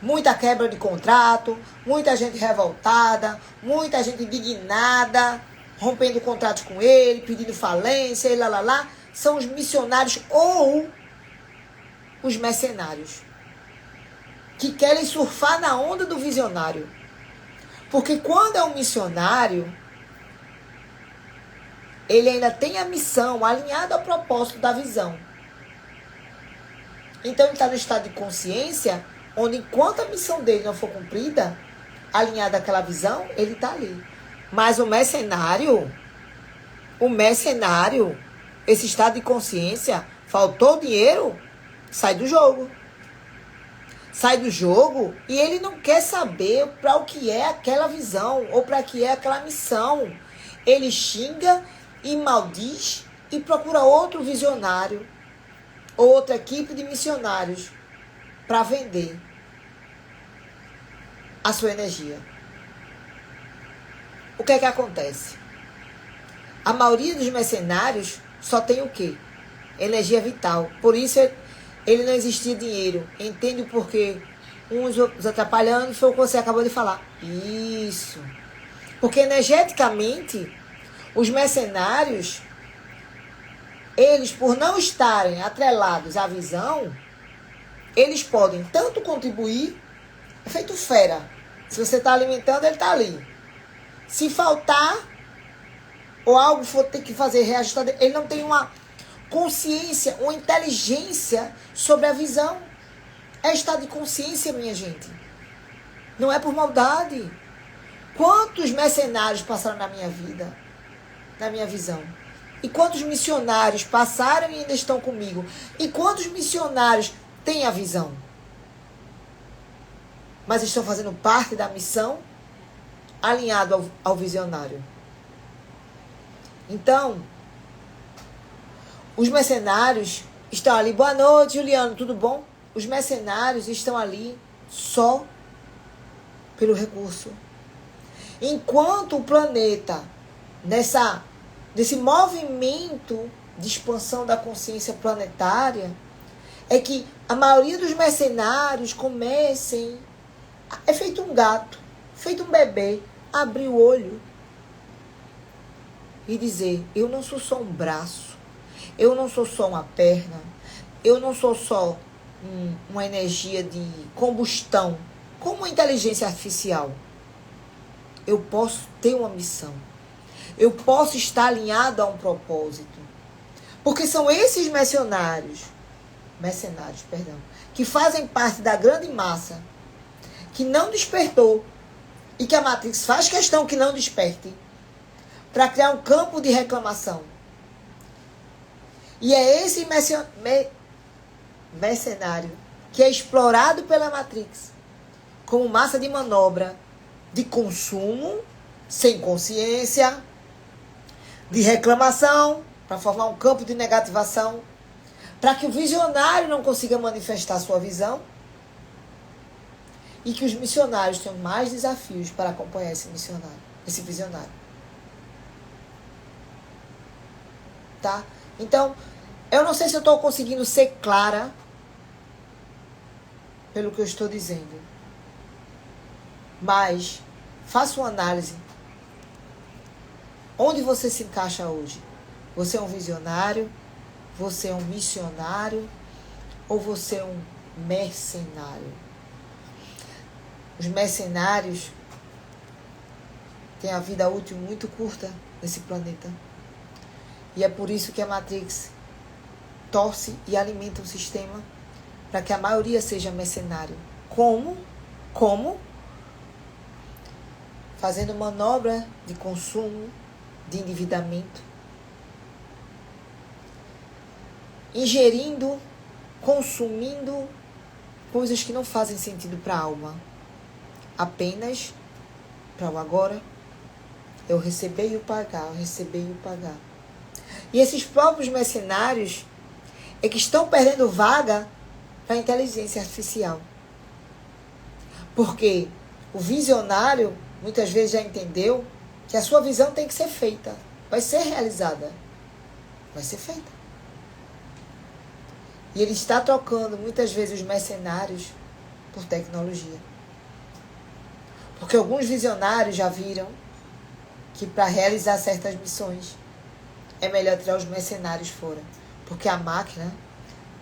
Speaker 1: muita quebra de contrato, muita gente revoltada, muita gente indignada, rompendo contratos com ele, pedindo falência e lá. São os missionários ou os mercenários que querem surfar na onda do visionário. Porque quando é um missionário, ele ainda tem a missão alinhada ao propósito da visão. Então ele está no estado de consciência, onde enquanto a missão dele não for cumprida, alinhada àquela visão, ele está ali. Mas o mercenário, esse estado de consciência, faltou dinheiro, sai do jogo. Sai do jogo e ele não quer saber para o que é aquela visão ou para que é aquela missão. Ele xinga e maldiz e procura outro visionário, outra equipe de missionários para vender a sua energia. O que é que acontece? A maioria dos mercenários só tem o quê? Energia vital. Por isso ele não existia dinheiro. Entende o porquê? Uns outros atrapalhando, foi o que você acabou de falar. Isso. Porque energeticamente, os mercenários, eles, por não estarem atrelados à visão, eles podem tanto contribuir, é feito fera. Se você está alimentando, ele está ali. Se faltar, ou algo for ter que fazer reajustar, ele não tem uma consciência, uma inteligência sobre a visão. É estado de consciência, minha gente. Não é por maldade. Quantos mercenários passaram na minha vida, na minha visão? E quantos missionários passaram e ainda estão comigo? E quantos missionários têm a visão? Mas estão fazendo parte da missão alinhado ao visionário. Então, os mercenários estão ali. Boa noite, Juliano, tudo bom? Os mercenários estão ali só pelo recurso. Enquanto o planeta, nesse movimento de expansão da consciência planetária, é que a maioria dos mercenários comecem, é feito um gato, feito um bebê, abrir o olho e dizer, eu não sou só um braço, eu não sou só uma perna, eu não sou só uma energia de combustão, como uma inteligência artificial. Eu posso ter uma missão. Eu posso estar alinhado a um propósito. Porque são esses mercenários, que fazem parte da grande massa, que não despertou, e que a Matrix faz questão que não desperte, para criar um campo de reclamação. E é esse mercenário que é explorado pela Matrix como massa de manobra de consumo, sem consciência, de reclamação, para formar um campo de negativação, para que o visionário não consiga manifestar sua visão e que os missionários tenham mais desafios para acompanhar esse visionário. Tá? Então, eu não sei se eu estou conseguindo ser clara pelo que eu estou dizendo. Mas faça uma análise. Onde você se encaixa hoje? Você é um visionário? Você é um missionário? Ou você é um mercenário? Os mercenários têm a vida útil muito curta nesse planeta. E é por isso que a Matrix torce e alimenta o sistema para que a maioria seja mercenário. Como? Fazendo manobra de consumo, de endividamento, ingerindo, consumindo coisas que não fazem sentido para a alma, apenas para o agora. Eu receber e o pagar, eu receber e o pagar. E esses próprios mercenários é que estão perdendo vaga para a inteligência artificial. Porque o visionário muitas vezes já entendeu que a sua visão tem que ser feita, vai ser realizada, vai ser feita. E ele está trocando muitas vezes os mercenários por tecnologia. Porque alguns visionários já viram que para realizar certas missões é melhor tirar os mercenários fora. Porque a máquina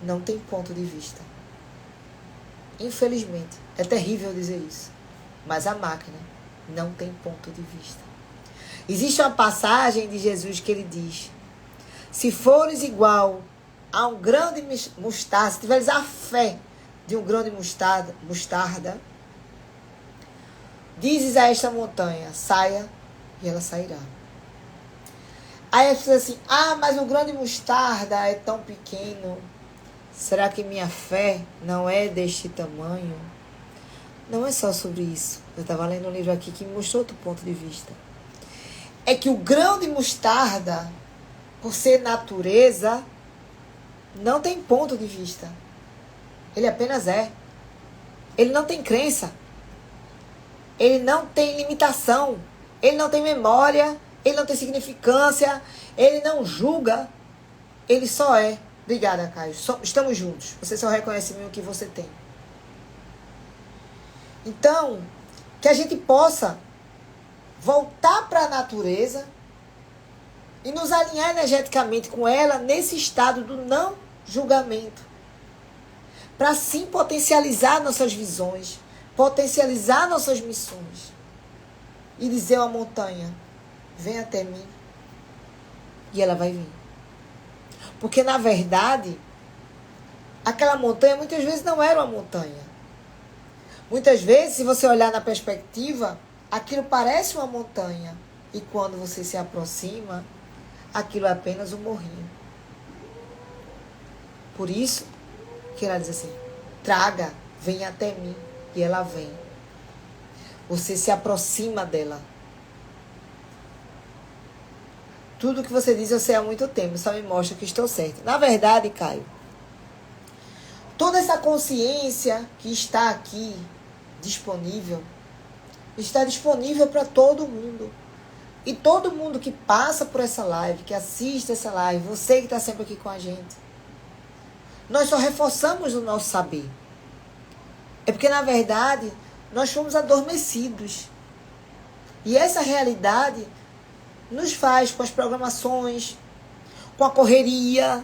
Speaker 1: não tem ponto de vista. Infelizmente, é terrível dizer isso, mas a máquina não tem ponto de vista. Existe uma passagem de Jesus que ele diz: se fores igual a um grão de mostarda, se tiveres a fé de um grão de mostarda, dizes a esta montanha, saia, e ela sairá. Aí as pessoas assim, mas um grão de mostarda é tão pequeno. Será que minha fé não é deste tamanho? Não é só sobre isso. Eu estava lendo um livro aqui que me mostrou outro ponto de vista. É que o grão de mostarda, por ser natureza, não tem ponto de vista. Ele apenas é. Ele não tem crença. Ele não tem limitação. Ele não tem memória. Ele não tem significância. Ele não julga. Ele só é. Obrigada, Caio. Estamos juntos. Você só reconhece o que você tem. Então, que a gente possa voltar para a natureza e nos alinhar energeticamente com ela nesse estado do não julgamento. Para assim potencializar nossas visões, potencializar nossas missões. E dizer a montanha, vem até mim. E ela vai vir. Porque, na verdade, aquela montanha muitas vezes não era uma montanha. Muitas vezes, se você olhar na perspectiva, aquilo parece uma montanha. E quando você se aproxima, aquilo é apenas um morrinho. Por isso que ela diz assim, traga, venha até mim. E ela vem. Você se aproxima dela. Tudo que você diz eu sei há muito tempo, só me mostra que estou certo. Na verdade, Caio, toda essa consciência que está aqui disponível, está disponível para todo mundo. E todo mundo que passa por essa live, que assiste essa live, você que está sempre aqui com a gente, nós só reforçamos o nosso saber. É porque, na verdade, nós fomos adormecidos. E essa realidade nos faz com as programações, com a correria,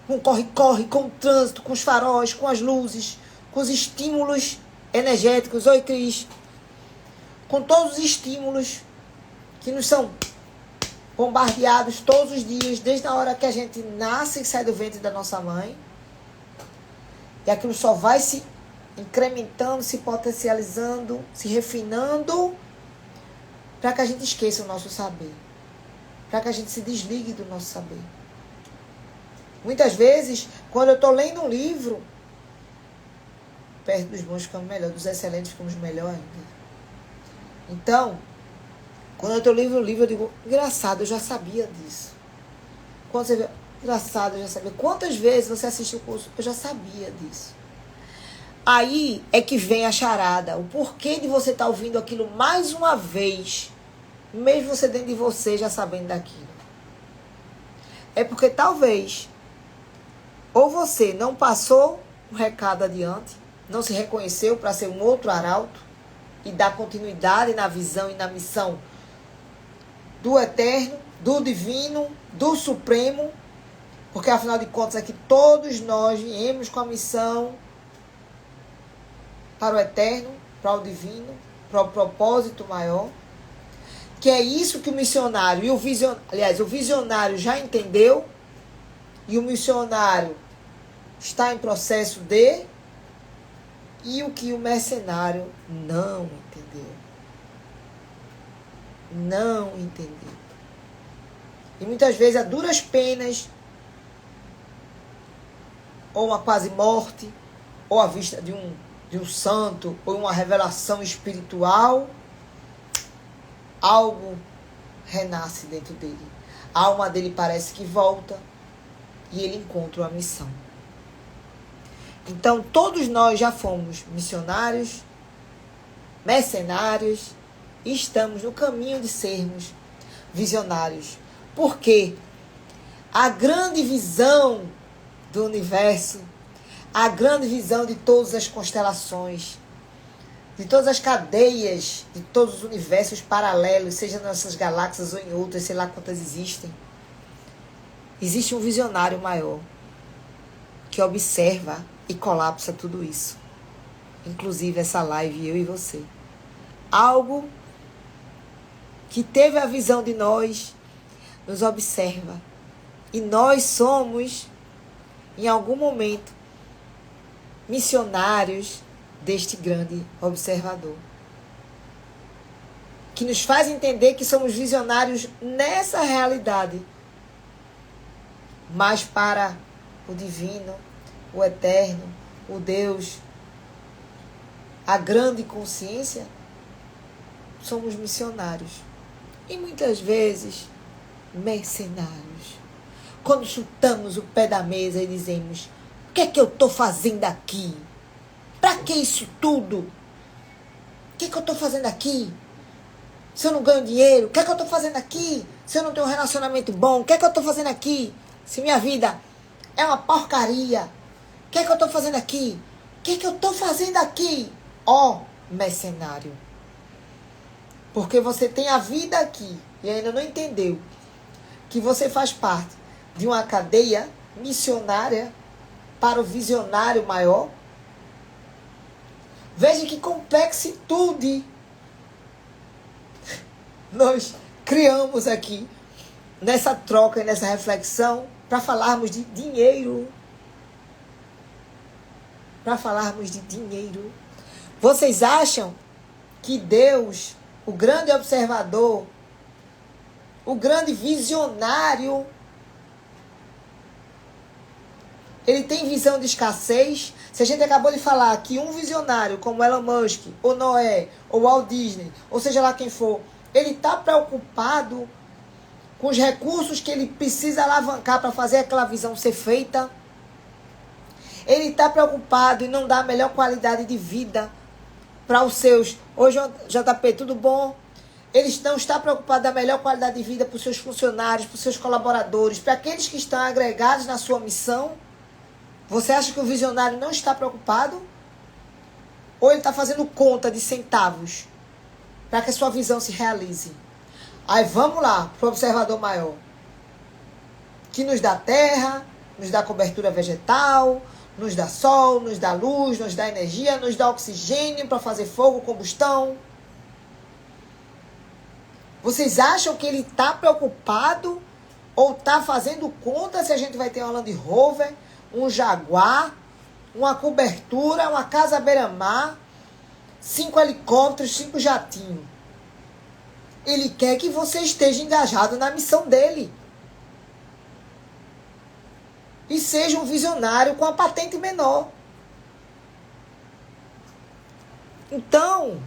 Speaker 1: com o corre-corre, com o trânsito, com os faróis, com as luzes, com os estímulos energéticos. Oi, Cris. Com todos os estímulos que nos são bombardeados todos os dias, desde a hora que a gente nasce e sai do ventre da nossa mãe. E aquilo só vai se incrementando, se potencializando, se refinando, para que a gente esqueça o nosso saber. Para que a gente se desligue do nosso saber. Muitas vezes, quando eu estou lendo um livro, perto dos bons ficamos melhor, dos excelentes ficamos melhor ainda. Então, quando eu estou lendo um livro, eu digo, engraçado, eu já sabia disso. Quando você vê, engraçado, eu já sabia. Quantas vezes você assistiu o curso? Eu já sabia disso. Aí é que vem a charada. O porquê de você estar ouvindo aquilo mais uma vez, mesmo você dentro de você já sabendo daquilo. É porque talvez, ou você não passou um recado adiante, não se reconheceu para ser um outro arauto, e dar continuidade na visão e na missão do eterno, do divino, do supremo, porque afinal de contas é que todos nós viemos com a missão para o eterno, para o divino, para o propósito maior, que é isso que o missionário e o visionário já entendeu, e o missionário está em processo de, e o que o mercenário não entendeu. Não entendeu. E muitas vezes, a duras penas, ou uma quase morte, ou a vista de um santo, ou uma revelação espiritual, algo renasce dentro dele. A alma dele parece que volta e ele encontra uma missão. Então, todos nós já fomos missionários, mercenários, e estamos no caminho de sermos visionários. Porque a grande visão do universo, a grande visão de todas as constelações, de todas as cadeias, de todos os universos paralelos, seja nessas galáxias ou em outras, sei lá quantas existem, existe um visionário maior que observa e colapsa tudo isso. Inclusive essa live, eu e você. Algo que teve a visão de nós, nos observa. E nós somos, em algum momento, missionários deste grande observador. Que nos faz entender que somos visionários nessa realidade. Mas para o divino, o eterno, o Deus, a grande consciência, somos missionários. E muitas vezes, mercenários. Quando chutamos o pé da mesa e dizemos: o que é que eu estou fazendo aqui? Para que isso tudo? O que é que eu estou fazendo aqui? Se eu não ganho dinheiro, o que é que eu estou fazendo aqui? Se eu não tenho um relacionamento bom, o que é que eu estou fazendo aqui? Se minha vida é uma porcaria, o que é que eu estou fazendo aqui? O que é que eu estou fazendo aqui? Ó, mercenário. Porque você tem a vida aqui e ainda não entendeu que você faz parte de uma cadeia missionária para o visionário maior. Veja que complexitude nós criamos aqui nessa troca e nessa reflexão para falarmos de dinheiro. Para falarmos de dinheiro. Vocês acham que Deus, o grande observador, o grande visionário, ele tem visão de escassez? Se a gente acabou de falar que um visionário como Elon Musk, ou Noé, ou Walt Disney, ou seja lá quem for, ele está preocupado com os recursos que ele precisa alavancar para fazer aquela visão ser feita. Ele está preocupado em não dar a melhor qualidade de vida para os seus... Oi, JP, tudo bom? Ele não está preocupado da melhor qualidade de vida para os seus funcionários, para os seus colaboradores, para aqueles que estão agregados na sua missão. Você acha que o visionário não está preocupado? Ou ele está fazendo conta de centavos para que a sua visão se realize? Aí vamos lá para o observador maior, que nos dá terra, nos dá cobertura vegetal, nos dá sol, nos dá luz, nos dá energia, nos dá oxigênio para fazer fogo, combustão. Vocês acham que ele está preocupado ou está fazendo conta se a gente vai ter uma Land Rover, um Jaguar, uma cobertura, uma casa beira-mar, 5 helicópteros, 5 jatinhos? Ele quer que você esteja engajado na missão dele. E seja um visionário com a patente menor. Então,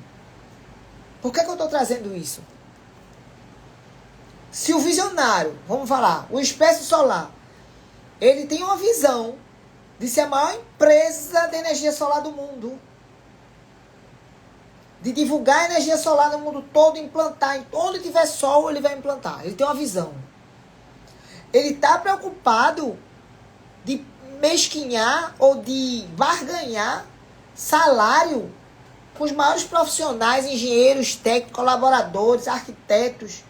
Speaker 1: por que eu estou trazendo isso? Se o visionário, vamos falar, o Expresso Solar, ele tem uma visão de ser a maior empresa de energia solar do mundo, de divulgar a energia solar no mundo todo, implantar, onde tiver sol ele vai implantar, ele tem uma visão. Ele está preocupado de mesquinhar ou de barganhar salário com os maiores profissionais, engenheiros, técnicos, colaboradores, arquitetos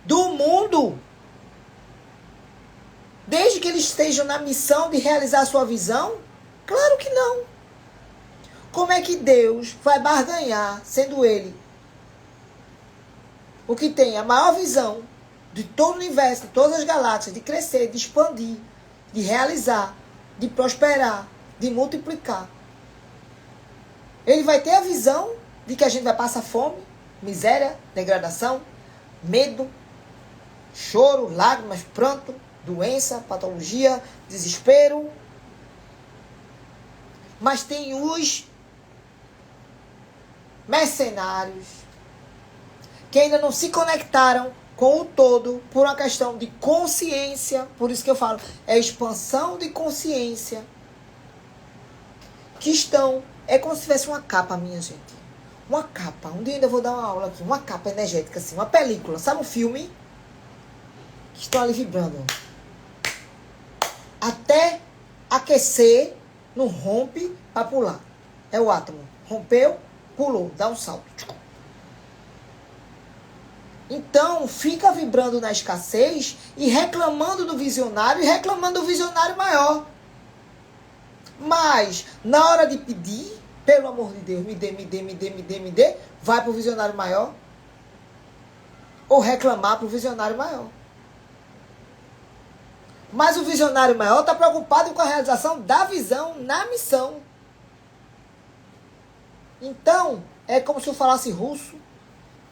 Speaker 1: do mundo. Desde que eles estejam na missão de realizar a sua visão? Claro que não. Como é que Deus vai barganhar, sendo Ele o que tem a maior visão de todo o universo, de todas as galáxias, de crescer, de expandir, de realizar, de prosperar, de multiplicar? Ele vai ter a visão de que a gente vai passar fome, miséria, degradação, medo, choro, lágrimas, pranto, doença, patologia, desespero. Mas tem os mercenários que ainda não se conectaram com o todo por uma questão de consciência. Por isso que eu falo, é expansão de consciência. Que estão, é como se tivesse uma capa, minha gente. Uma capa, um dia ainda vou dar uma aula aqui, uma capa energética assim, uma película, sabe um filme? Que estão ali vibrando. Até aquecer, não rompe para pular. É o átomo. Rompeu, pulou, dá um salto. Então, fica vibrando na escassez e reclamando do visionário e reclamando do visionário maior. Mas, na hora de pedir, pelo amor de Deus, me dê, me dê, me dê, me dê, me dê, vai para o visionário maior. Ou reclamar para o visionário maior. Mas o visionário maior está preocupado com a realização da visão na missão. Então, é como se eu falasse russo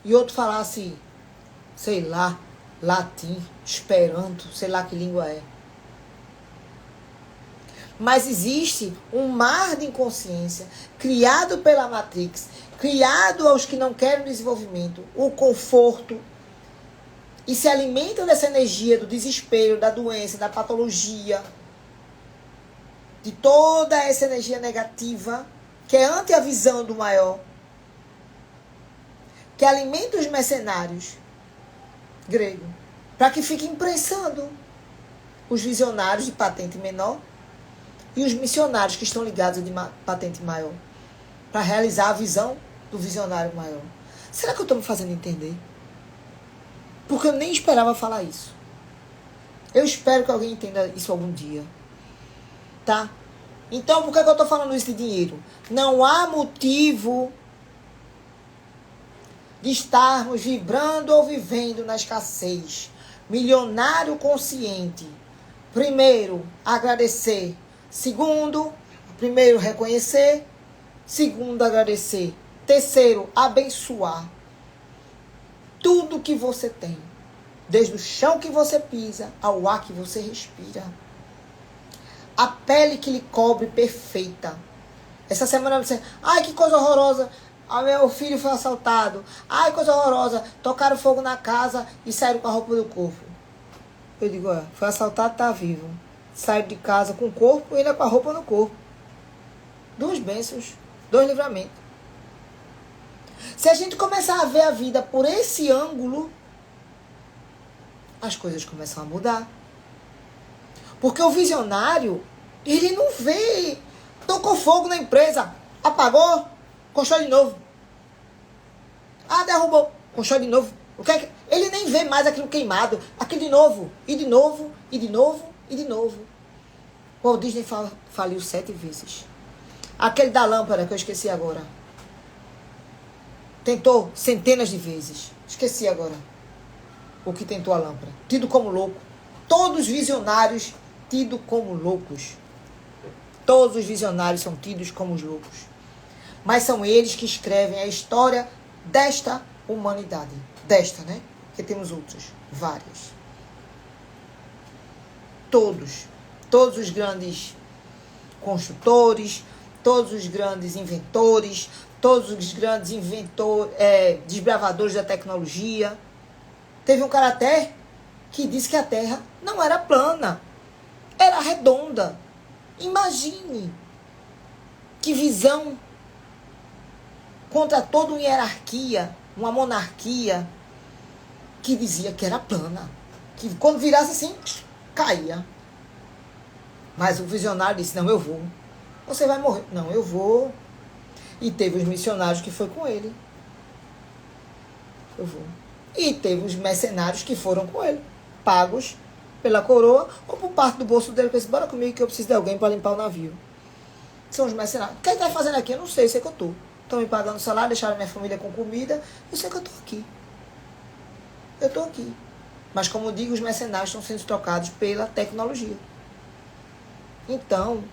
Speaker 1: e outro falasse, sei lá, latim, esperanto, sei lá que língua é. Mas existe um mar de inconsciência criado pela Matrix, criado aos que não querem desenvolvimento, o conforto, e se alimentam dessa energia do desespero, da doença, da patologia, de toda essa energia negativa, que é ante a visão do maior, que alimenta os mercenários gregos, para que fiquem imprensando os visionários de patente menor e os missionários que estão ligados de patente maior, para realizar a visão do visionário maior. Será que eu estou me fazendo entender? Porque eu nem esperava falar isso. Eu espero que alguém entenda isso algum dia. Tá? Então, por que eu estou falando isso de dinheiro? Não há motivo de estarmos vibrando ou vivendo na escassez. Milionário consciente. Primeiro, agradecer. Segundo, primeiro, reconhecer. Segundo, agradecer. Terceiro, abençoar. Tudo que você tem, desde o chão que você pisa ao ar que você respira. A pele que lhe cobre perfeita. Essa semana você, ai que coisa horrorosa, meu filho foi assaltado. Ai, coisa horrorosa, tocaram fogo na casa e saíram com a roupa do corpo. Eu digo, foi assaltado, tá vivo. Saiu de casa com o corpo e ainda com a roupa no corpo. 2 bênçãos, 2 livramentos. Se a gente começar a ver a vida por esse ângulo, as coisas começam a mudar. Porque o visionário, ele não vê. Tocou fogo na empresa, apagou, constrói de novo. Derrubou, constrói de novo. Ele nem vê mais aquilo queimado, aquilo de novo, e de novo, e de novo, e de novo. O Walt Disney faliu 7 vezes. Aquele da lâmpada, que eu esqueci agora. Tentou centenas de vezes. Esqueci agora o que tentou a lâmpada. Tido como louco. Todos os visionários tidos como loucos. Todos os visionários são tidos como os loucos. Mas são eles que escrevem a história desta humanidade. Desta, né? Porque temos outras. Várias. Todos. Todos os grandes construtores. Todos os grandes inventores. Todos os grandes desbravadores da tecnologia. Teve um cara até que disse que a Terra não era plana, era redonda. Imagine que visão contra toda uma hierarquia, uma monarquia que dizia que era plana, que quando virasse assim, caía. Mas o visionário disse, não, eu vou. Você vai morrer. Não, eu vou. E teve os missionários que foi com ele. Eu vou. E teve os mercenários que foram com ele, pagos pela coroa ou por parte do bolso dele, que disse, bora comigo que eu preciso de alguém para limpar o navio. São os mercenários. Quem está fazendo aqui? Eu não sei, sei que eu estou. Estão me pagando salário, deixaram minha família com comida, eu sei que eu estou aqui. Eu estou aqui. Mas, como eu digo, os mercenários estão sendo trocados pela tecnologia. Então,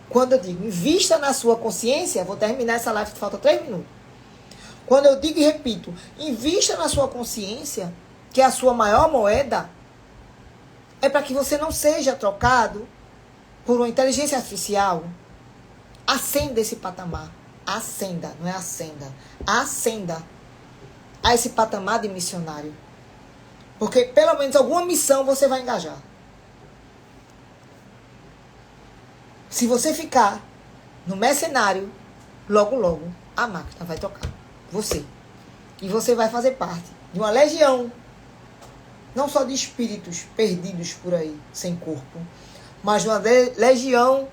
Speaker 1: quando eu digo, invista na sua consciência, vou terminar essa live que falta 3 minutos. Quando eu digo e repito, invista na sua consciência, que é a sua maior moeda, é para que você não seja trocado por uma inteligência artificial. Ascenda esse patamar. Ascenda, não é ascenda. Ascenda a esse patamar de missionário. Porque pelo menos alguma missão você vai engajar. Se você ficar no mercenário, logo, logo, a máquina vai tocar você. E você vai fazer parte de uma legião, não só de espíritos perdidos por aí, sem corpo, mas de uma legião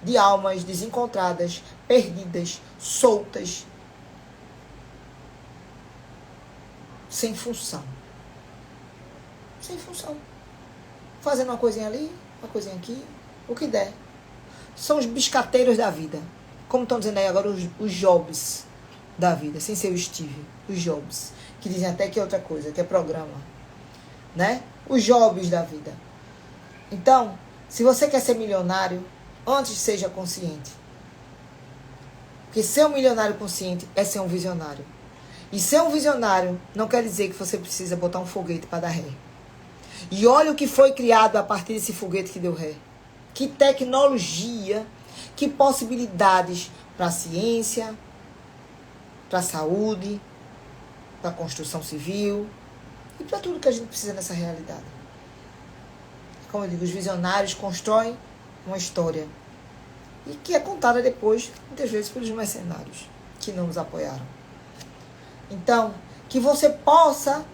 Speaker 1: de almas desencontradas, perdidas, soltas, sem função. Sem função. Fazendo uma coisinha ali, uma coisinha aqui, o que der. São os biscateiros da vida. Como estão dizendo aí agora os jobs da vida, sem ser o Steve. Os jobs. Que dizem até que é outra coisa, que é programa. Né? Os jobs da vida. Então, se você quer ser milionário, antes seja consciente. Porque ser um milionário consciente é ser um visionário. E ser um visionário não quer dizer que você precisa botar um foguete para dar ré. E olha o que foi criado a partir desse foguete que deu ré. Que tecnologia, que possibilidades para a ciência, para a saúde, para a construção civil e para tudo que a gente precisa nessa realidade. Como eu digo, os visionários constroem uma história e que é contada depois, muitas vezes, pelos mercenários que não nos apoiaram. Então, que você possa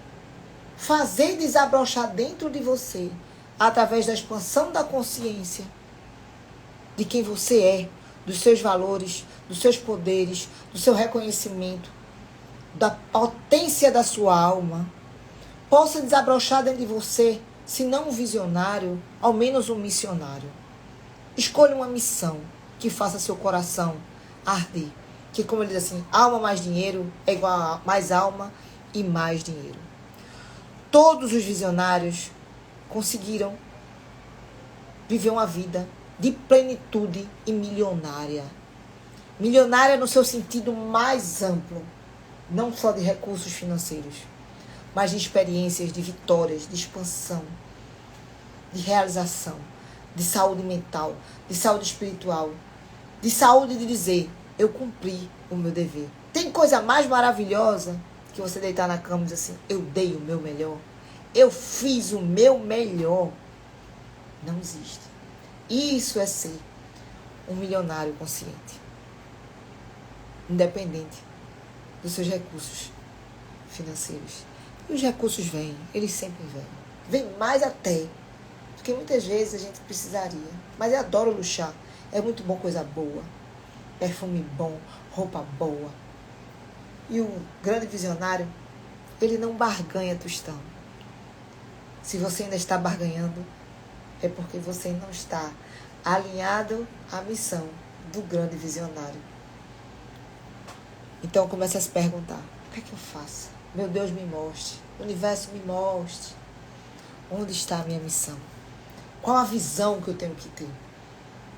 Speaker 1: fazer desabrochar dentro de você, através da expansão da consciência, de quem você é, dos seus valores, dos seus poderes, do seu reconhecimento, da potência da sua alma, possa desabrochar dentro de você, se não um visionário, ao menos um missionário. Escolha uma missão que faça seu coração arder. Que, como ele diz assim, alma mais dinheiro é igual a mais alma e mais dinheiro. Todos os visionários conseguiram viver uma vida de plenitude e milionária. Milionária no seu sentido mais amplo, não só de recursos financeiros, mas de experiências, de vitórias, de expansão, de realização, de saúde mental, de saúde espiritual, de saúde de dizer, eu cumpri o meu dever. Tem coisa mais maravilhosa que você deitar na cama e dizer assim, eu dei o meu melhor, eu fiz o meu melhor. Não existe. Isso é ser um milionário consciente, independente dos seus recursos financeiros. E os recursos vêm, eles sempre vêm. Vem mais até, porque muitas vezes a gente precisaria. Mas eu adoro luxar. É muito bom coisa boa. Perfume bom, roupa boa. E o grande visionário, ele não barganha tostão. Se você ainda está barganhando, é porque você não está alinhado à missão do grande visionário. Então comece a se perguntar, o que é que eu faço? Meu Deus, me mostre. O universo me mostre. Onde está a minha missão? Qual a visão que eu tenho que ter?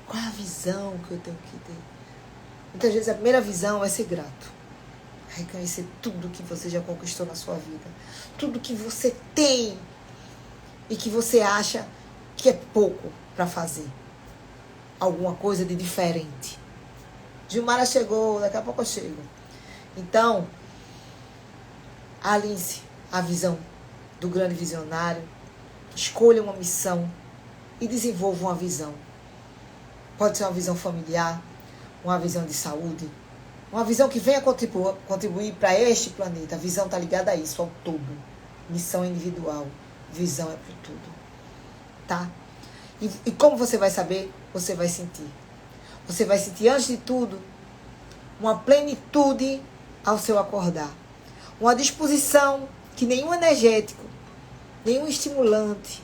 Speaker 1: Qual a visão que eu tenho que ter? Muitas vezes a primeira visão é ser grato. Reconhecer tudo que você já conquistou na sua vida. Tudo que você tem e que você acha que é pouco para fazer alguma coisa de diferente. Gilmara chegou, daqui a pouco eu chego. Então, alinhe-se à visão do grande visionário, escolha uma missão e desenvolva uma visão. Pode ser uma visão familiar, uma visão de saúde, uma visão que venha contribuir para este planeta. A visão está ligada a isso, ao todo. Missão individual, visão é para tudo. Tá? E como você vai saber? Você vai sentir. Você vai sentir, antes de tudo, uma plenitude ao seu acordar. Uma disposição que nenhum energético, nenhum estimulante,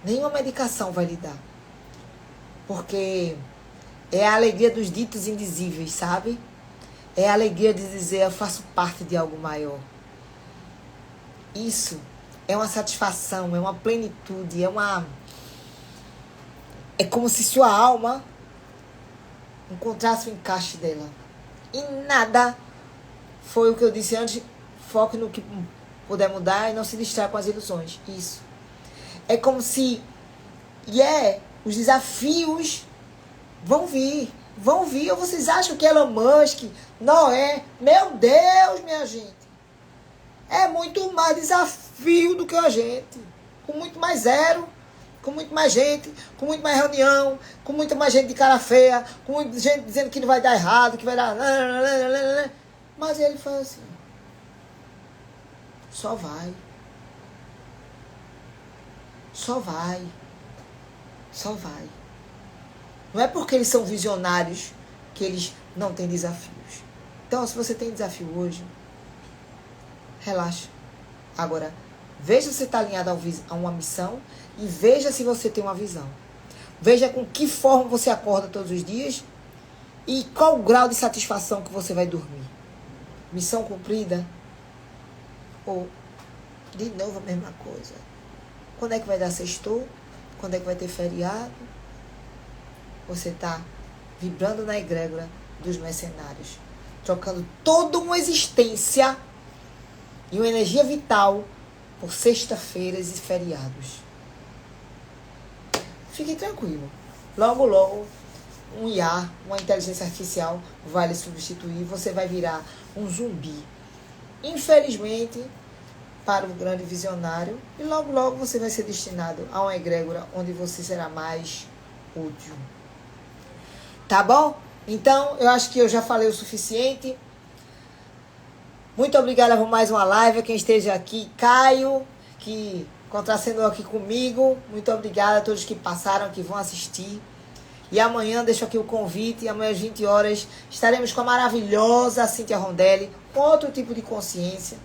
Speaker 1: nenhuma medicação vai lhe dar. Porque é a alegria dos ditos indizíveis, sabe? É a alegria de dizer, eu faço parte de algo maior. Isso é uma satisfação, é uma plenitude, é como se sua alma encontrasse o encaixe dela. E nada, foi o que eu disse antes, foque no que puder mudar e não se distraia com as ilusões. Isso. É como se, os desafios vão vir. Ou vocês acham que Elon Musk, Noé, meu Deus, minha gente, é muito mais desafio do que a gente. Com muito mais zero, com muito mais gente, com muito mais reunião, com muita mais gente de cara feia, com muita gente dizendo que não vai dar errado, que vai dar... Mas ele foi assim. Só vai. Só vai. Só vai. Não é porque eles são visionários que eles não têm desafios. Então, se você tem desafio hoje, relaxa. Agora, veja se você está alinhado a uma missão e veja se você tem uma visão. Veja com que forma você acorda todos os dias e qual o grau de satisfação que você vai dormir. Missão cumprida ou, de novo, a mesma coisa. Quando é que vai dar sextou? Quando é que vai ter feriado? Você está vibrando na egrégora dos mercenários, trocando toda uma existência e uma energia vital por sexta-feiras e feriados. Fique tranquilo. Logo, logo, um IA, uma inteligência artificial, vai lhe substituir. Você vai virar um zumbi. Infelizmente, para o grande visionário. E logo, logo, você vai ser destinado a uma egrégora onde você será mais útil. Tá bom? Então, eu acho que eu já falei o suficiente. Muito obrigada por mais uma live. A quem esteja aqui, Caio, que contracenou aqui comigo. Muito obrigada a todos que passaram, que vão assistir. E amanhã, deixo aqui o convite. Amanhã às 20 horas estaremos com a maravilhosa Cíntia Rondelli, com outro tipo de consciência.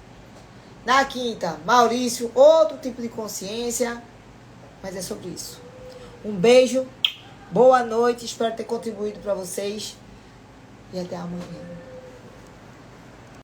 Speaker 1: Na quinta, Maurício, outro tipo de consciência. Mas é sobre isso. Um beijo. Boa noite. Espero ter contribuído para vocês. E até amanhã.